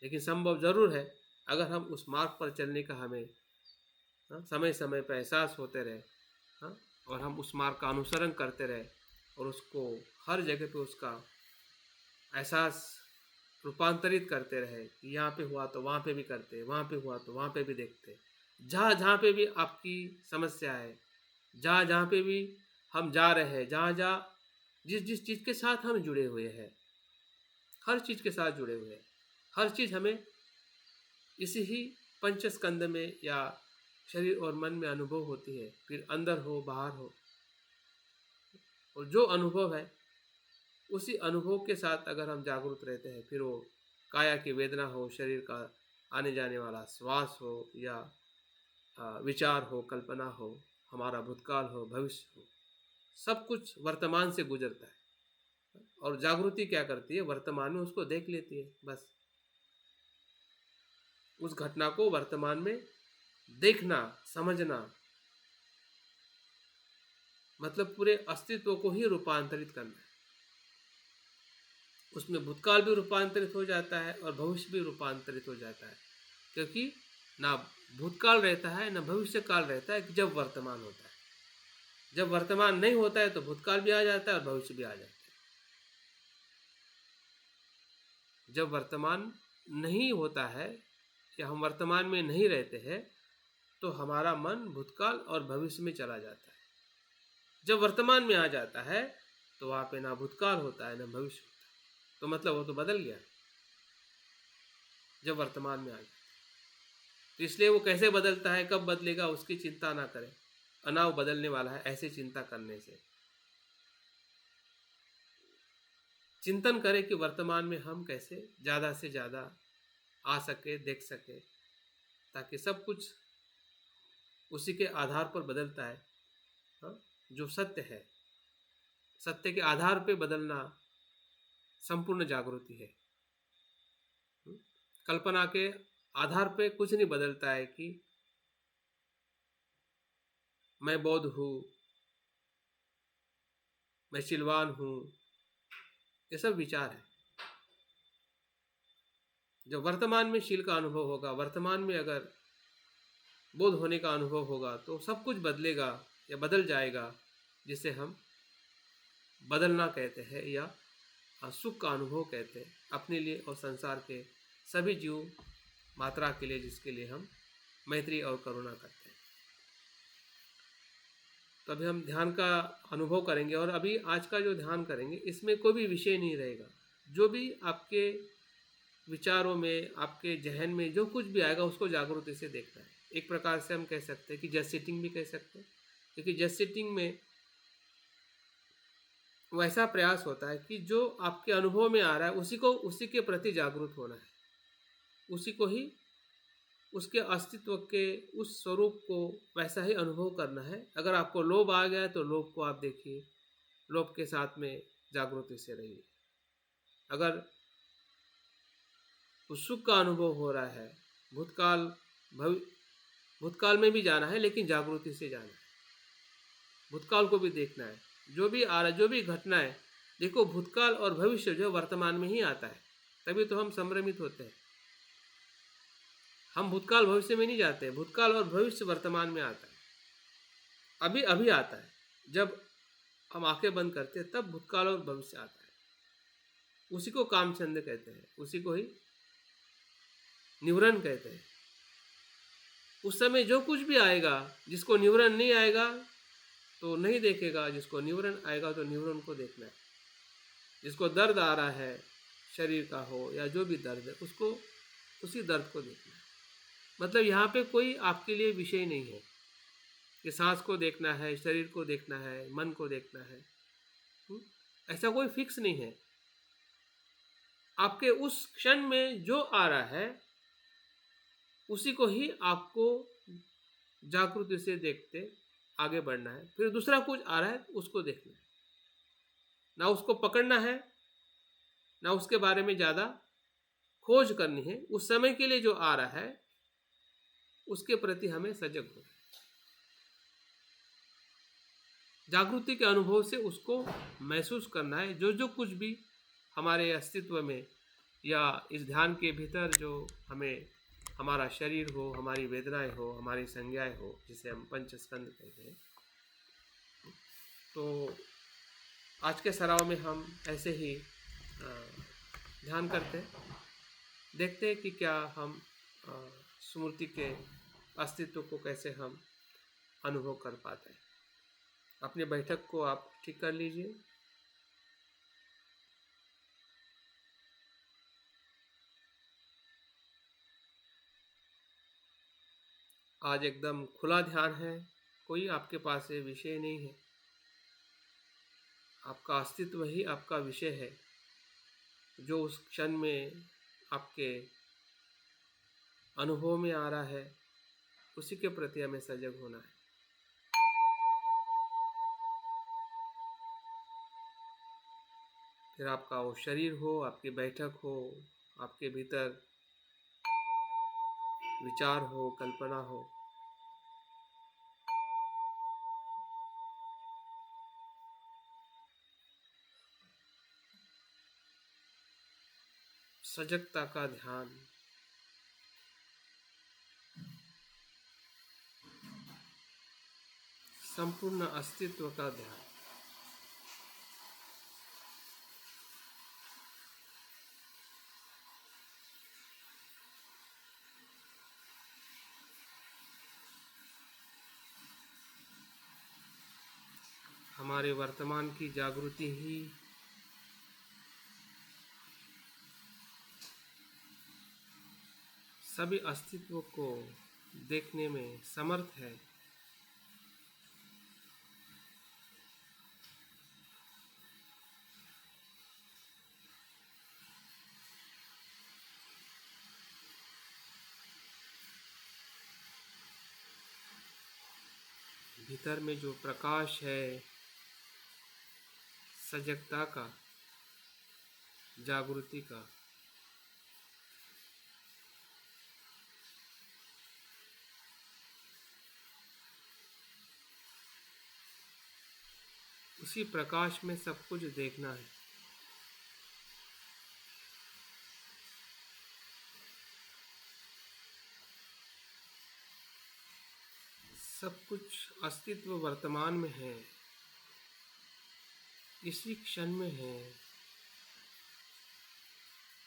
लेकिन संभव जरूर है अगर हम उस मार्ग पर चलने का हमें समय समय पर एहसास होते रहे, और हम उस मार्ग का अनुसरण करते रहे और उसको हर जगह पे उसका एहसास रूपांतरित करते रहे कि यहाँ पे हुआ तो वहाँ पे भी करते, वहाँ पे हुआ तो वहाँ पे भी देखते, जहाँ जहाँ पे भी आपकी समस्या है, जहाँ जहाँ पे भी हम जा रहे हैं, जहाँ जहाँ जिस जिस चीज़ के साथ हम जुड़े हुए हैं, हर चीज़ के साथ जुड़े हुए हैं, हर चीज़ हमें इसी ही पंच स्कंद में या शरीर और मन में अनुभव होती है, फिर अंदर हो बाहर हो, और जो अनुभव है उसी अनुभव के साथ अगर हम जागरूक रहते हैं, फिर वो काया की वेदना हो, शरीर का आने जाने वाला श्वास हो, या विचार हो, कल्पना हो, हमारा भूतकाल हो, भविष्य हो, सब कुछ वर्तमान से गुजरता है। और जागृति क्या करती है, वर्तमान में उसको देख लेती है, बस उस घटना को वर्तमान में देखना, समझना, मतलब पूरे अस्तित्व को ही रूपांतरित करना है। उसमें भूतकाल भी रूपांतरित हो जाता है और भविष्य भी रूपांतरित हो जाता है, क्योंकि ना भूतकाल रहता है ना भविष्य काल रहता है जब वर्तमान होता है। जब वर्तमान नहीं होता है तो भूतकाल भी आ जाता है और भविष्य भी आ जाता है। जब वर्तमान नहीं होता है या हम वर्तमान में नहीं रहते हैं तो हमारा मन भूतकाल और भविष्य में चला जाता है। जब वर्तमान में आ जाता है तो वहाँ पे ना भूतकाल होता है ना भविष्य होता है, तो मतलब वो तो बदल गया जब वर्तमान में आ जाता है। तो इसलिए वो कैसे बदलता है, कब बदलेगा, उसकी चिंता ना करें। अनाव बदलने वाला है, ऐसे चिंता करने से चिंतन करें कि वर्तमान में हम कैसे ज़्यादा से ज़्यादा आ सके, देख सके, ताकि सब कुछ उसी के आधार पर बदलता है। जो सत्य है, सत्य के आधार पे बदलना संपूर्ण जागृति है। कल्पना के आधार पे कुछ नहीं बदलता है कि मैं बौद्ध हूँ, मैं सिलवान हूँ, ये सब विचार है। जब वर्तमान में शील का अनुभव होगा, वर्तमान में अगर बोध होने का अनुभव होगा, तो सब कुछ बदलेगा या बदल जाएगा, जिसे हम बदलना कहते हैं या सुख का अनुभव कहते हैं, अपने लिए और संसार के सभी जीव मात्रा के लिए, जिसके लिए हम मैत्री और करुणा करते हैं। तो अभी हम ध्यान का अनुभव करेंगे, और अभी आज का जो ध्यान करेंगे इसमें कोई भी विषय नहीं रहेगा। जो भी आपके विचारों में, आपके ज़हन में जो कुछ भी आएगा उसको जागृति से देखना है। एक प्रकार से हम कह सकते हैं कि जस्ट सिटिंग भी कह सकते हैं, क्योंकि जस्ट सिटिंग में वैसा प्रयास होता है कि जो आपके अनुभव में आ रहा है उसी के प्रति जागरूक होना है, उसी को ही, उसके अस्तित्व के उस स्वरूप को वैसा ही अनुभव करना है। अगर आपको लोभ आ गया तो लोभ को आप देखिए, लोभ के साथ में जागृति से रहिए। अगर सुख का अनुभव हो रहा है, भूतकाल भूतकाल में भी जाना है, लेकिन जागृति से जाना है, भूतकाल को भी देखना है। जो भी आ रहा है, जो भी घटना है, देखो भूतकाल और भविष्य जो वर्तमान में ही आता है, तभी तो हम संभ्रमित होते हैं। हम भूतकाल भविष्य में नहीं जाते, भूतकाल और भविष्य वर्तमान में आता है, अभी अभी आता है। जब हम आंखें बंद करते हैं तब भूतकाल और भविष्य आता है। उसी को कामचंद कहते हैं, उसी को ही निवरण कहते हैं। उस समय जो कुछ भी आएगा, जिसको निवरण नहीं आएगा तो नहीं देखेगा, जिसको निवरण आएगा तो निवरण को देखना है। जिसको दर्द आ रहा है, शरीर का हो या जो भी दर्द है, उसको उसी दर्द को देखना है। मतलब यहाँ पे कोई आपके लिए विषय नहीं है कि सांस को देखना है, शरीर को देखना है, मन को देखना है। ऐसा कोई फिक्स नहीं है। आपके उस क्षण में जो आ रहा है उसी को ही आपको जागृति से देखते आगे बढ़ना है। फिर दूसरा कुछ आ रहा है उसको देखना है, ना उसको पकड़ना है, ना उसके बारे में ज़्यादा खोज करनी है। उस समय के लिए जो आ रहा है उसके प्रति हमें सजग हो, जागृति के अनुभव से उसको महसूस करना है। जो जो कुछ भी हमारे अस्तित्व में या इस ध्यान के भीतर जो हमें, हमारा शरीर हो, हमारी वेदनाएं हो, हमारी संज्ञाएं हो, जिसे हम पंचस्कंद कहते हैं, तो आज के सराव में हम ऐसे ही ध्यान करते हैं, देखते हैं कि क्या हम स्मृति के अस्तित्व को कैसे हम अनुभव कर पाते हैं। अपनी बैठक को आप ठीक कर लीजिए। आज एकदम खुला ध्यान है, कोई आपके पास ये विषय नहीं है। आपका अस्तित्व ही आपका विषय है। जो उस क्षण में आपके अनुभव में आ रहा है उसी के प्रति हमें सजग होना है। फिर आपका वो शरीर हो, आपकी बैठक हो, आपके भीतर विचार हो, कल्पना हो, सजगता का ध्यान, संपूर्ण अस्तित्व का ध्यान। हमारे वर्तमान की जागृति ही सभी अस्तित्व को देखने में समर्थ है। भीतर में जो प्रकाश है सजगता का, जागृति का, उसी प्रकाश में सब कुछ देखना है। सब कुछ अस्तित्व वर्तमान में है, इसी क्षण में है,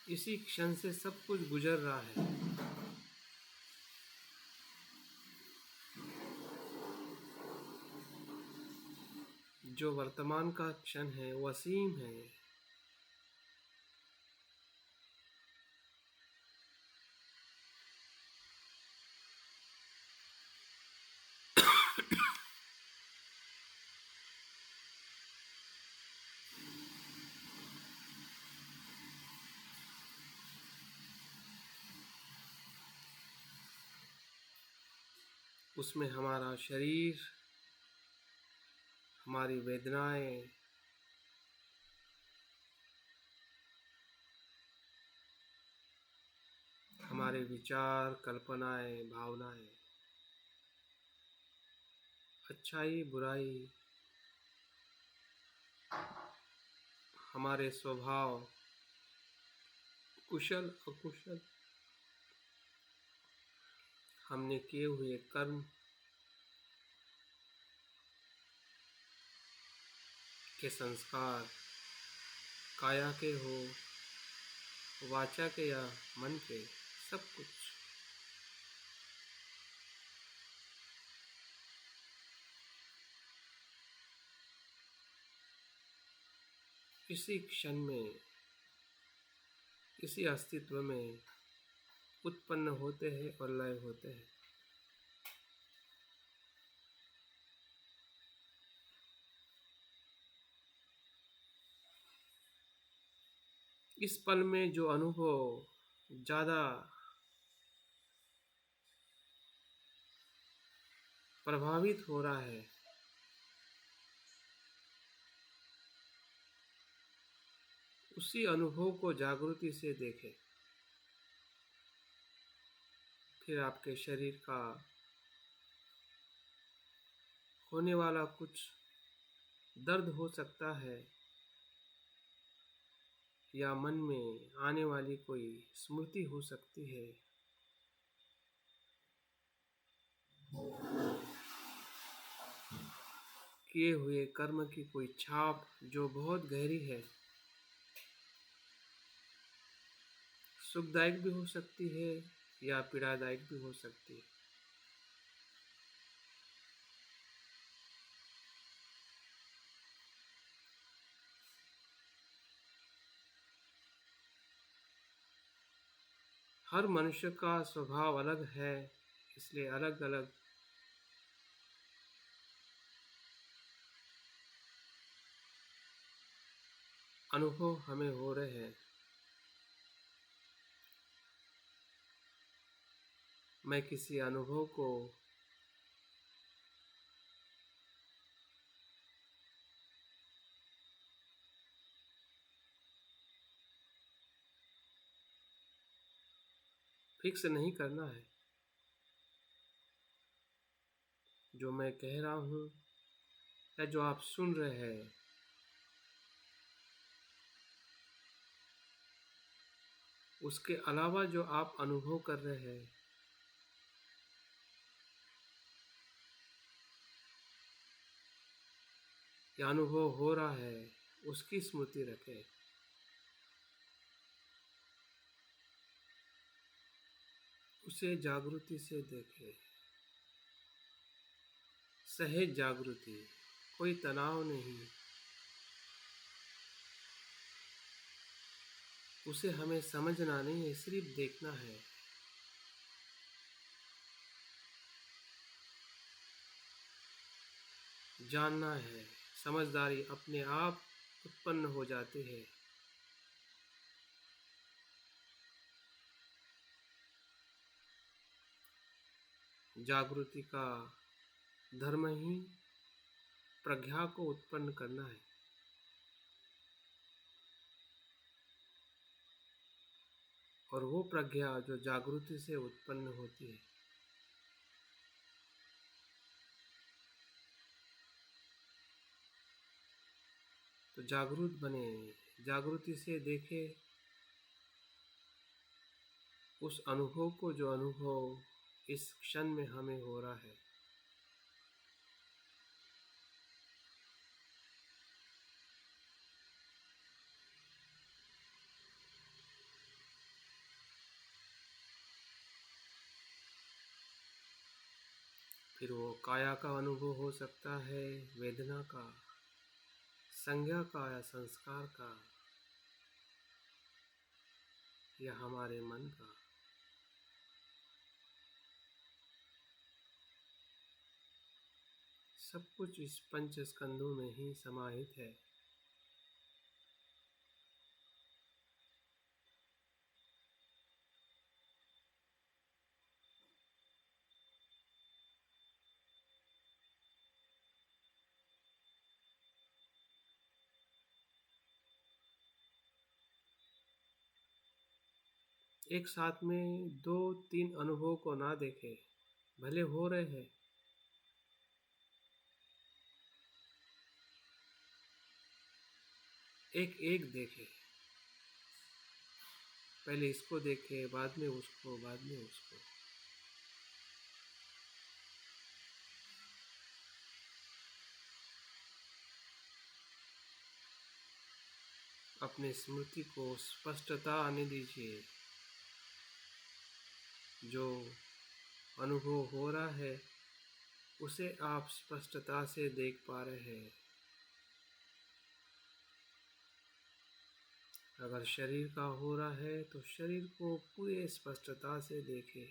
इसी क्षण से सब कुछ गुजर रहा है। जो वर्तमान का क्षण है वो असीम है। उसमें हमारा शरीर, हमारी वेदनाएं, हमारे विचार, कल्पनाएं, भावनाएं, अच्छाई, बुराई, हमारे स्वभाव, कुशल अकुशल, हमने किए हुए कर्म के संस्कार, काया के हो, वाचा के या मन के, सब कुछ इसी क्षण में, इसी अस्तित्व में उत्पन्न होते हैं और लय होते हैं। इस पल में जो अनुभव ज़्यादा प्रभावित हो रहा है, उसी अनुभव को जागृति से देखें। फिर आपके शरीर का होने वाला कुछ दर्द हो सकता है, या मन में आने वाली कोई स्मृति हो सकती है, किए हुए कर्म की कोई छाप जो बहुत गहरी है, सुखदायक भी हो सकती है या पीड़ादायक भी हो सकती है। हर मनुष्य का स्वभाव अलग है, इसलिए अलग अलग अनुभव हमें हो रहे हैं। मैं किसी अनुभव को फिक्स नहीं करना है। जो मैं कह रहा हूँ या जो आप सुन रहे हैं, उसके अलावा जो आप अनुभव कर रहे हैं, या अनुभव हो रहा है, उसकी स्मृति रखें। उसे जागृति से देखें, सहज जागृति, कोई तनाव नहीं। उसे हमें समझना नहीं है, सिर्फ देखना है। जानना है। समझदारी अपने आप उत्पन्न हो जाती है। जागृति का धर्म ही प्रज्ञा को उत्पन्न करना है। और वो प्रज्ञा जो जागृति से उत्पन्न होती है, तो जागरूक बने, जागृति से देखे उस अनुभव को, जो अनुभव इस क्षण में हमें हो रहा है। फिर वो काया का अनुभव हो सकता है, वेदना का, संज्ञा का या संस्कार का, या हमारे मन का। सब कुछ इस पंच स्कंदों में ही समाहित है। एक साथ में दो तीन अनुभव को ना देखे, भले हो रहे हैं, एक एक देखे। पहले इसको देखे, बाद में उसको, बाद में उसको। अपने स्मृति को स्पष्टता आने दीजिए। जो अनुभव हो रहा है उसे आप स्पष्टता से देख पा रहे हैं। अगर शरीर का हो रहा है तो शरीर को पूरे स्पष्टता से देखें,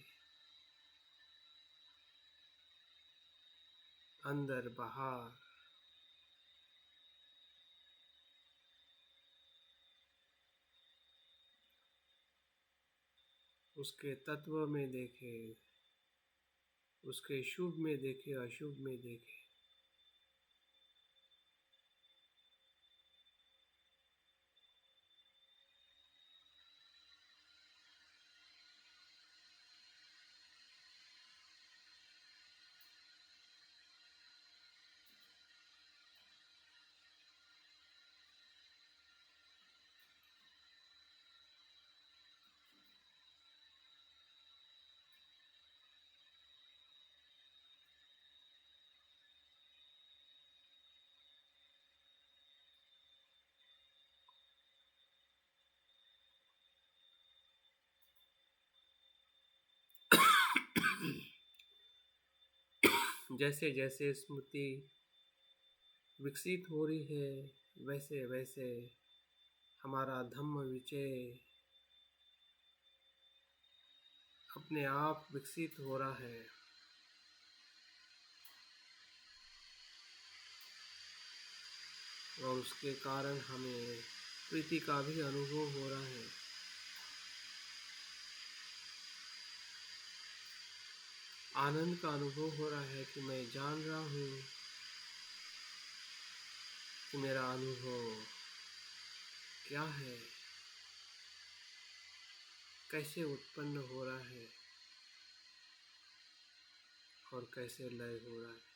अंदर बाहर। उसके तत्व में देखें, उसके शुभ में देखें, अशुभ में देखें। जैसे जैसे स्मृति विकसित हो रही है, वैसे वैसे हमारा धम्म विजय अपने आप विकसित हो रहा है। और उसके कारण हमें प्रीति का भी अनुभव हो रहा है। आनंद का अनुभव हो रहा है कि मैं जान रहा हूँ कि मेरा अनुभव क्या है, कैसे उत्पन्न हो रहा है और कैसे लय हो रहा है।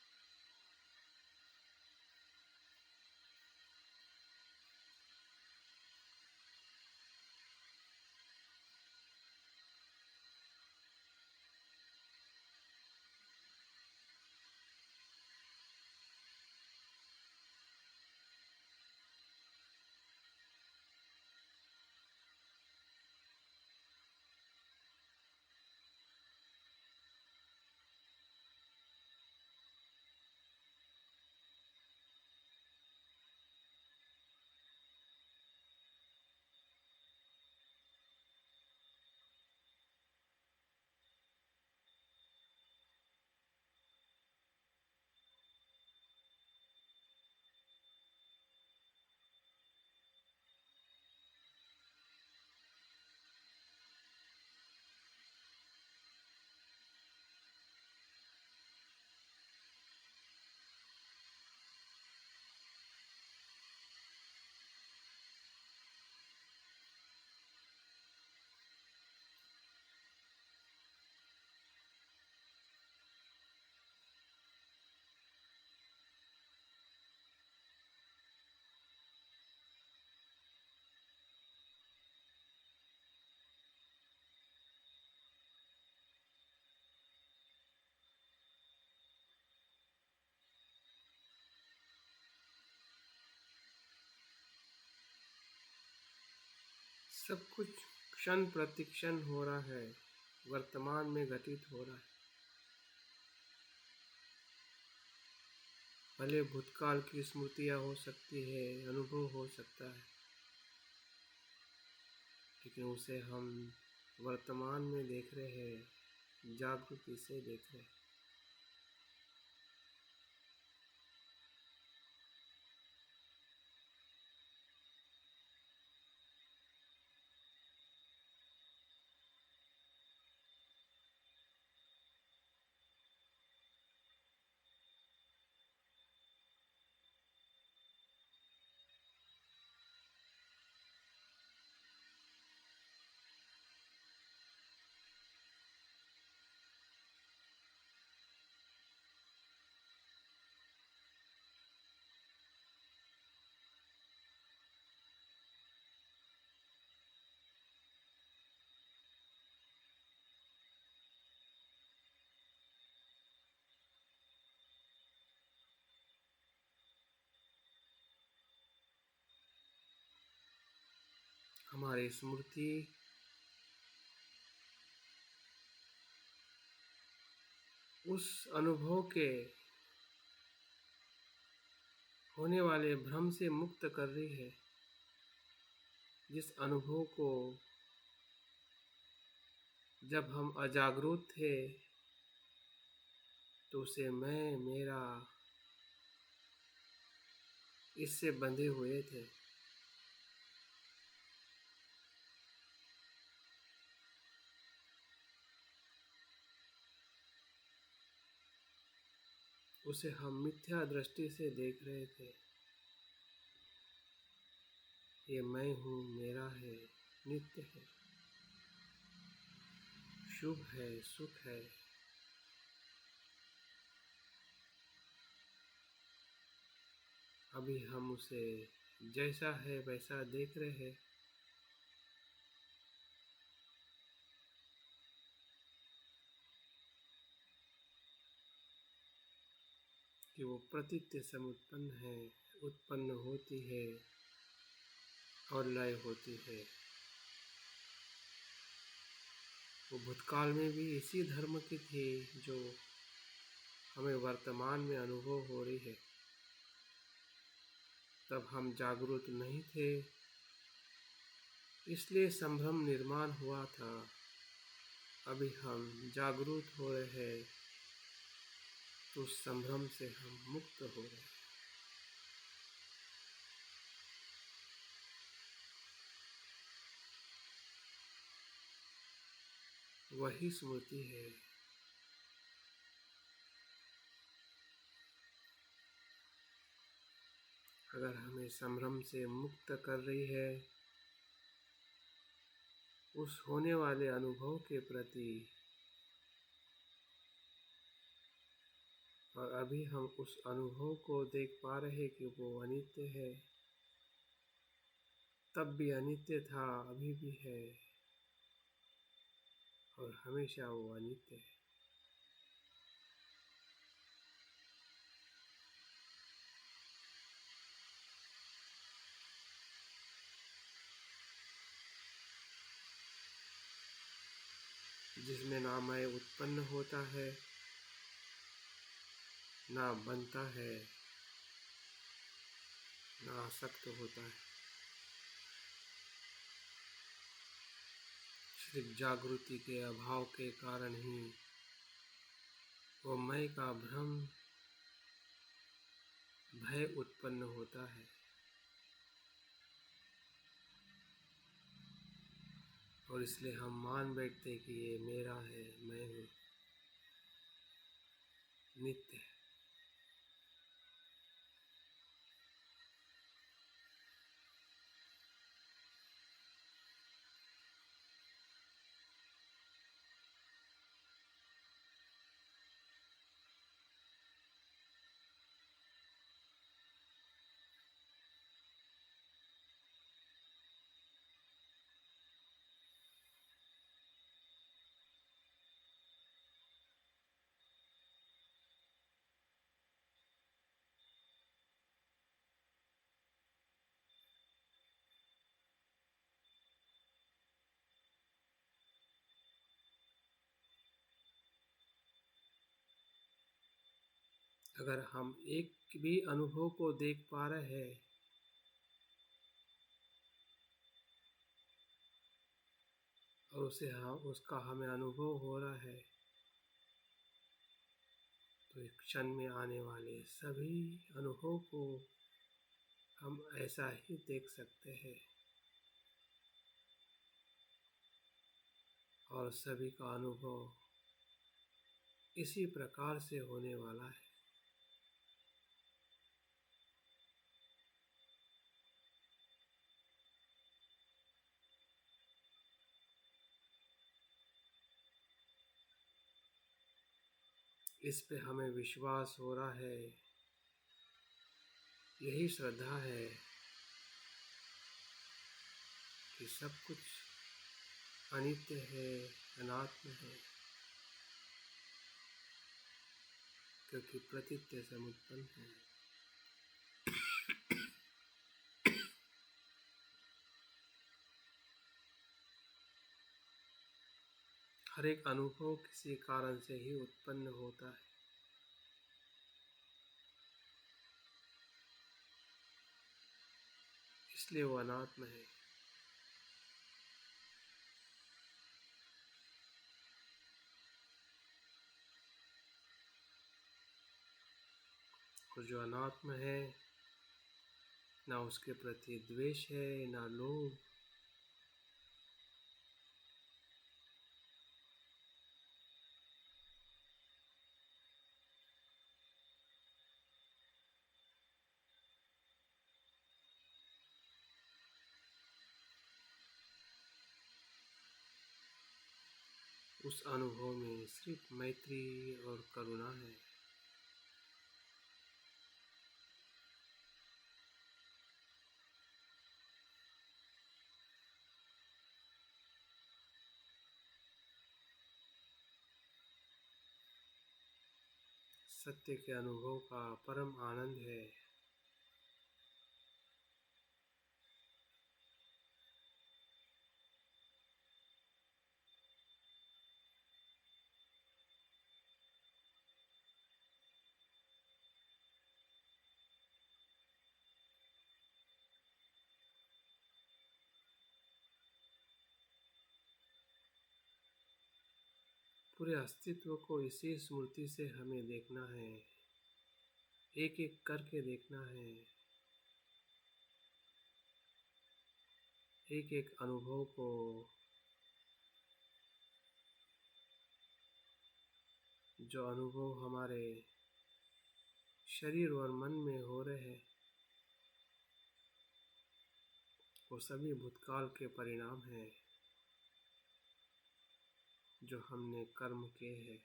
सब कुछ क्षण प्रतिक्षण हो रहा है, वर्तमान में घटित हो रहा है। भले भूतकाल की स्मृतियाँ हो सकती है, अनुभव हो सकता है, लेकिन उसे हम वर्तमान में देख रहे हैं, जागृति से देख रहे हैं। हमारी स्मृति उस अनुभव के होने वाले भ्रम से मुक्त कर रही है, जिस अनुभव को जब हम अजागरूक थे तो उसे मैं, मेरा, इससे बंधे हुए थे। उसे हम मिथ्या दृष्टि से देख रहे थे। ये मैं हूँ, मेरा है, नित्य है, शुभ है, सुख है। अभी हम उसे जैसा है वैसा देख रहे हैं। कि वो प्रतीत्य से उत्पन्न है, उत्पन्न होती है और लय होती है। वो भूतकाल में भी इसी धर्म की थी जो हमें वर्तमान में अनुभव हो रही है। तब हम जागरूक नहीं थे, इसलिए संभ्रम निर्माण हुआ था। अभी हम जागरूक हो रहे हैं तो उस संभ्रम से हम मुक्त हो रहे हैं। वही स्मृति है। अगर हमें संभ्रम से मुक्त कर रही है उस होने वाले अनुभव के प्रति, और अभी हम उस अनुभव को देख पा रहे कि वो अनित्य है। तब भी अनित्य था, अभी भी है और हमेशा वो अनित्य है। जिसमें ना मैं उत्पन्न होता है, ना बनता है, ना आसक्त होता है। सिर्फ जागृति के अभाव के कारण ही वो मैं का भ्रम, भय उत्पन्न होता है। और इसलिए हम मान बैठते कि ये मेरा है, मैं हूँ, नित्य है। अगर हम एक भी अनुभव को देख पा रहे हैं और उसका हमें अनुभव हो रहा है तो एक क्षण में आने वाले सभी अनुभव को हम ऐसा ही देख सकते हैं और सभी का अनुभव इसी प्रकार से होने वाला है। इस पे हमें विश्वास हो रहा है, यही श्रद्धा है कि सब कुछ अनित्य है, अनात्म है, क्योंकि प्रतीत्य से उत्पन्न है। हर एक अनुभव किसी कारण से ही उत्पन्न होता है। इसलिए वो अनात्म है। और जो अनात्म है, ना उसके प्रति द्वेष है, ना लोभ, उस अनुभव में सिर्फ मैत्री और करुणा है। सत्य के अनुभव का परम आनंद है। पूरे अस्तित्व को इसी स्मृति से हमें देखना है, एक एक करके देखना है। एक एक अनुभव को जो अनुभव हमारे शरीर और मन में हो रहे हैं, वो सभी भूतकाल के परिणाम हैं जो हमने कर्म किए हैं।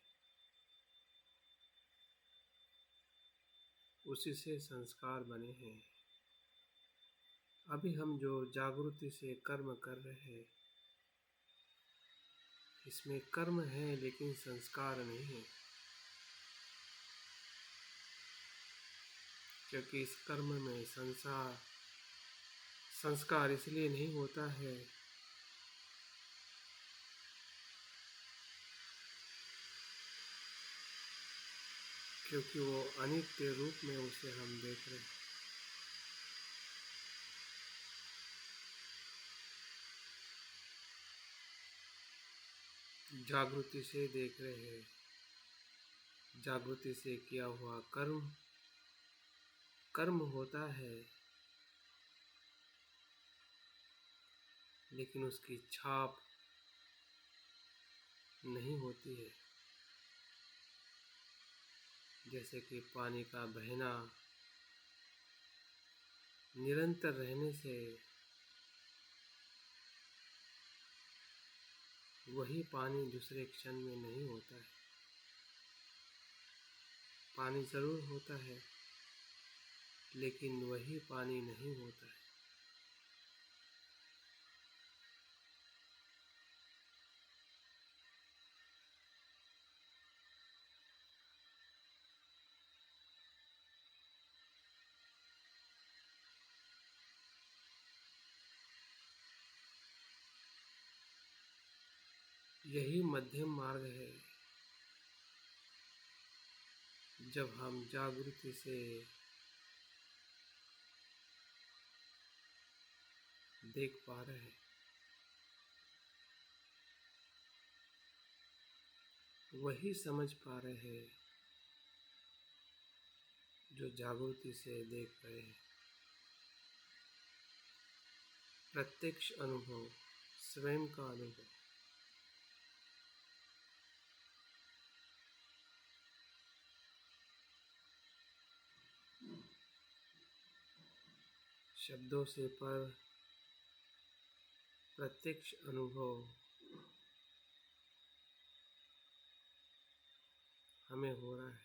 उसी से संस्कार बने हैं। अभी हम जो जागृति से कर्म कर रहे हैं, इसमें कर्म है लेकिन संस्कार नहीं है। क्योंकि इस कर्म में संस्कार इसलिए नहीं होता है क्योंकि वो अनित्य रूप में उसे हम देख रहे हैं। जागृति से देख रहे हैं। जागृति से किया हुआ कर्म होता है, लेकिन उसकी छाप नहीं होती है। जैसे कि पानी का बहना निरंतर रहने से वही पानी दूसरे क्षण में नहीं होता है। पानी जरूर होता है, लेकिन वही पानी नहीं होता है। यही मध्यम मार्ग है। जब हम जागृति से देख पा रहे हैं, वही समझ पा रहे हैं जो जागृति से देख रहे हैं। प्रत्यक्ष अनुभव, स्वयं का अनुभव। शब्दों से पर प्रत्यक्ष अनुभव हमें हो रहा है।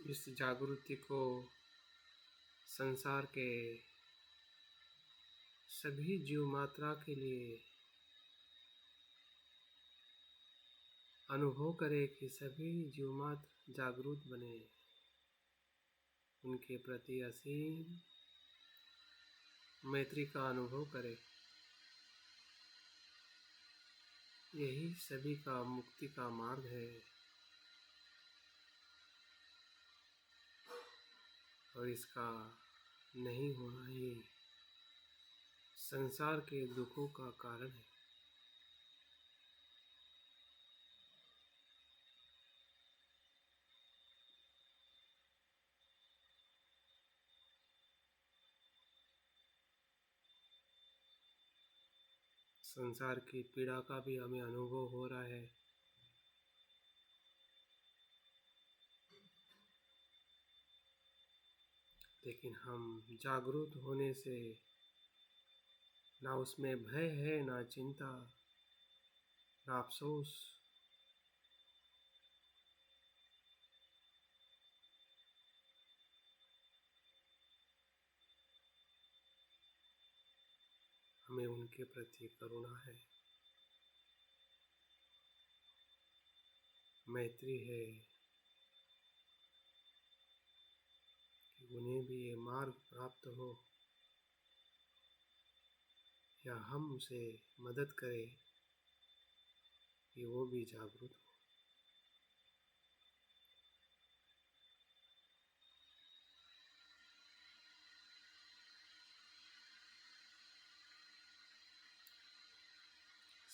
इस जागृति को संसार के सभी जीव मात्रा के लिए अनुभव करे कि सभी जीव मात्र जागरूक बने, उनके प्रति असीम मैत्री का अनुभव करे। यही सभी का मुक्ति का मार्ग है और इसका नहीं होना ही संसार के दुखों का कारण है। संसार की पीड़ा का भी हमें अनुभव हो रहा है, लेकिन हम जागरूक होने से ना उसमें भय है, ना चिंता, ना अफसोस। हमें उनके प्रति करुणा है, मैत्री है कि उन्हें भी ये मार्ग प्राप्त हो या हम उसे मदद करें कि वो भी जागरूक हो।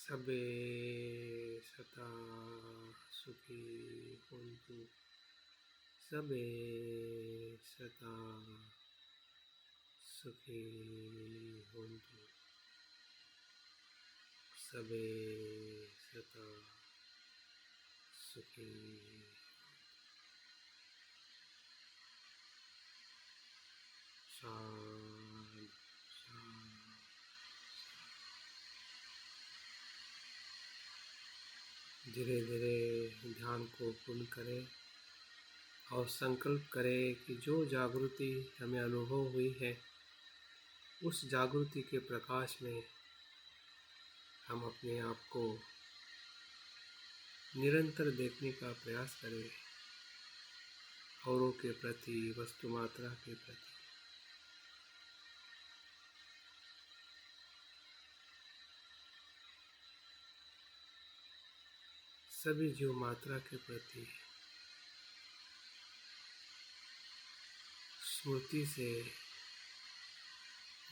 सबे सता सुखी होन्तु, सबे सता सुखी होन्तु, सबे सता सुखी। शांति, शांति। धीरे धीरे ध्यान को पूर्ण करें और संकल्प करें कि जो जागृति हमें अनुभव हुई है उस जागृति के प्रकाश में हम अपने आप को निरंतर देखने का प्रयास करें, औरों के प्रति, वस्तु मात्रा के प्रति। सभी जीव मात्रा के प्रति स्मृति से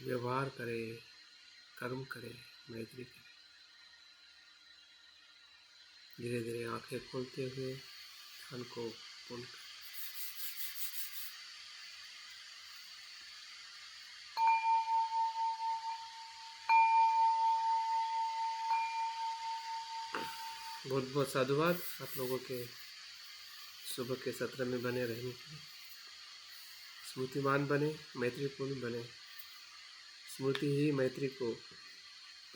व्यवहार करें, कर्म करें, मैत्री करें। धीरे धीरे आंखें खोलते हुए ध्यान को पूर्ण करें। बहुत बहुत साधुवाद आप लोगों के सुबह के सत्र में बने रहने के लिए। स्मृतिमान बने, मैत्रीपूर्ण बने। स्मृति ही मैत्री को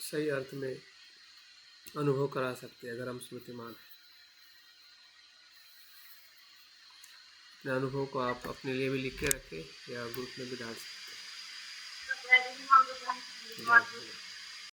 सही अर्थ में अनुभव करा सकते हैं। अगर हम स्मृतिमान हैं, अपने अनुभव को आप अपने लिए भी लिख के रखें या ग्रुप में भी डाल सकते हैं।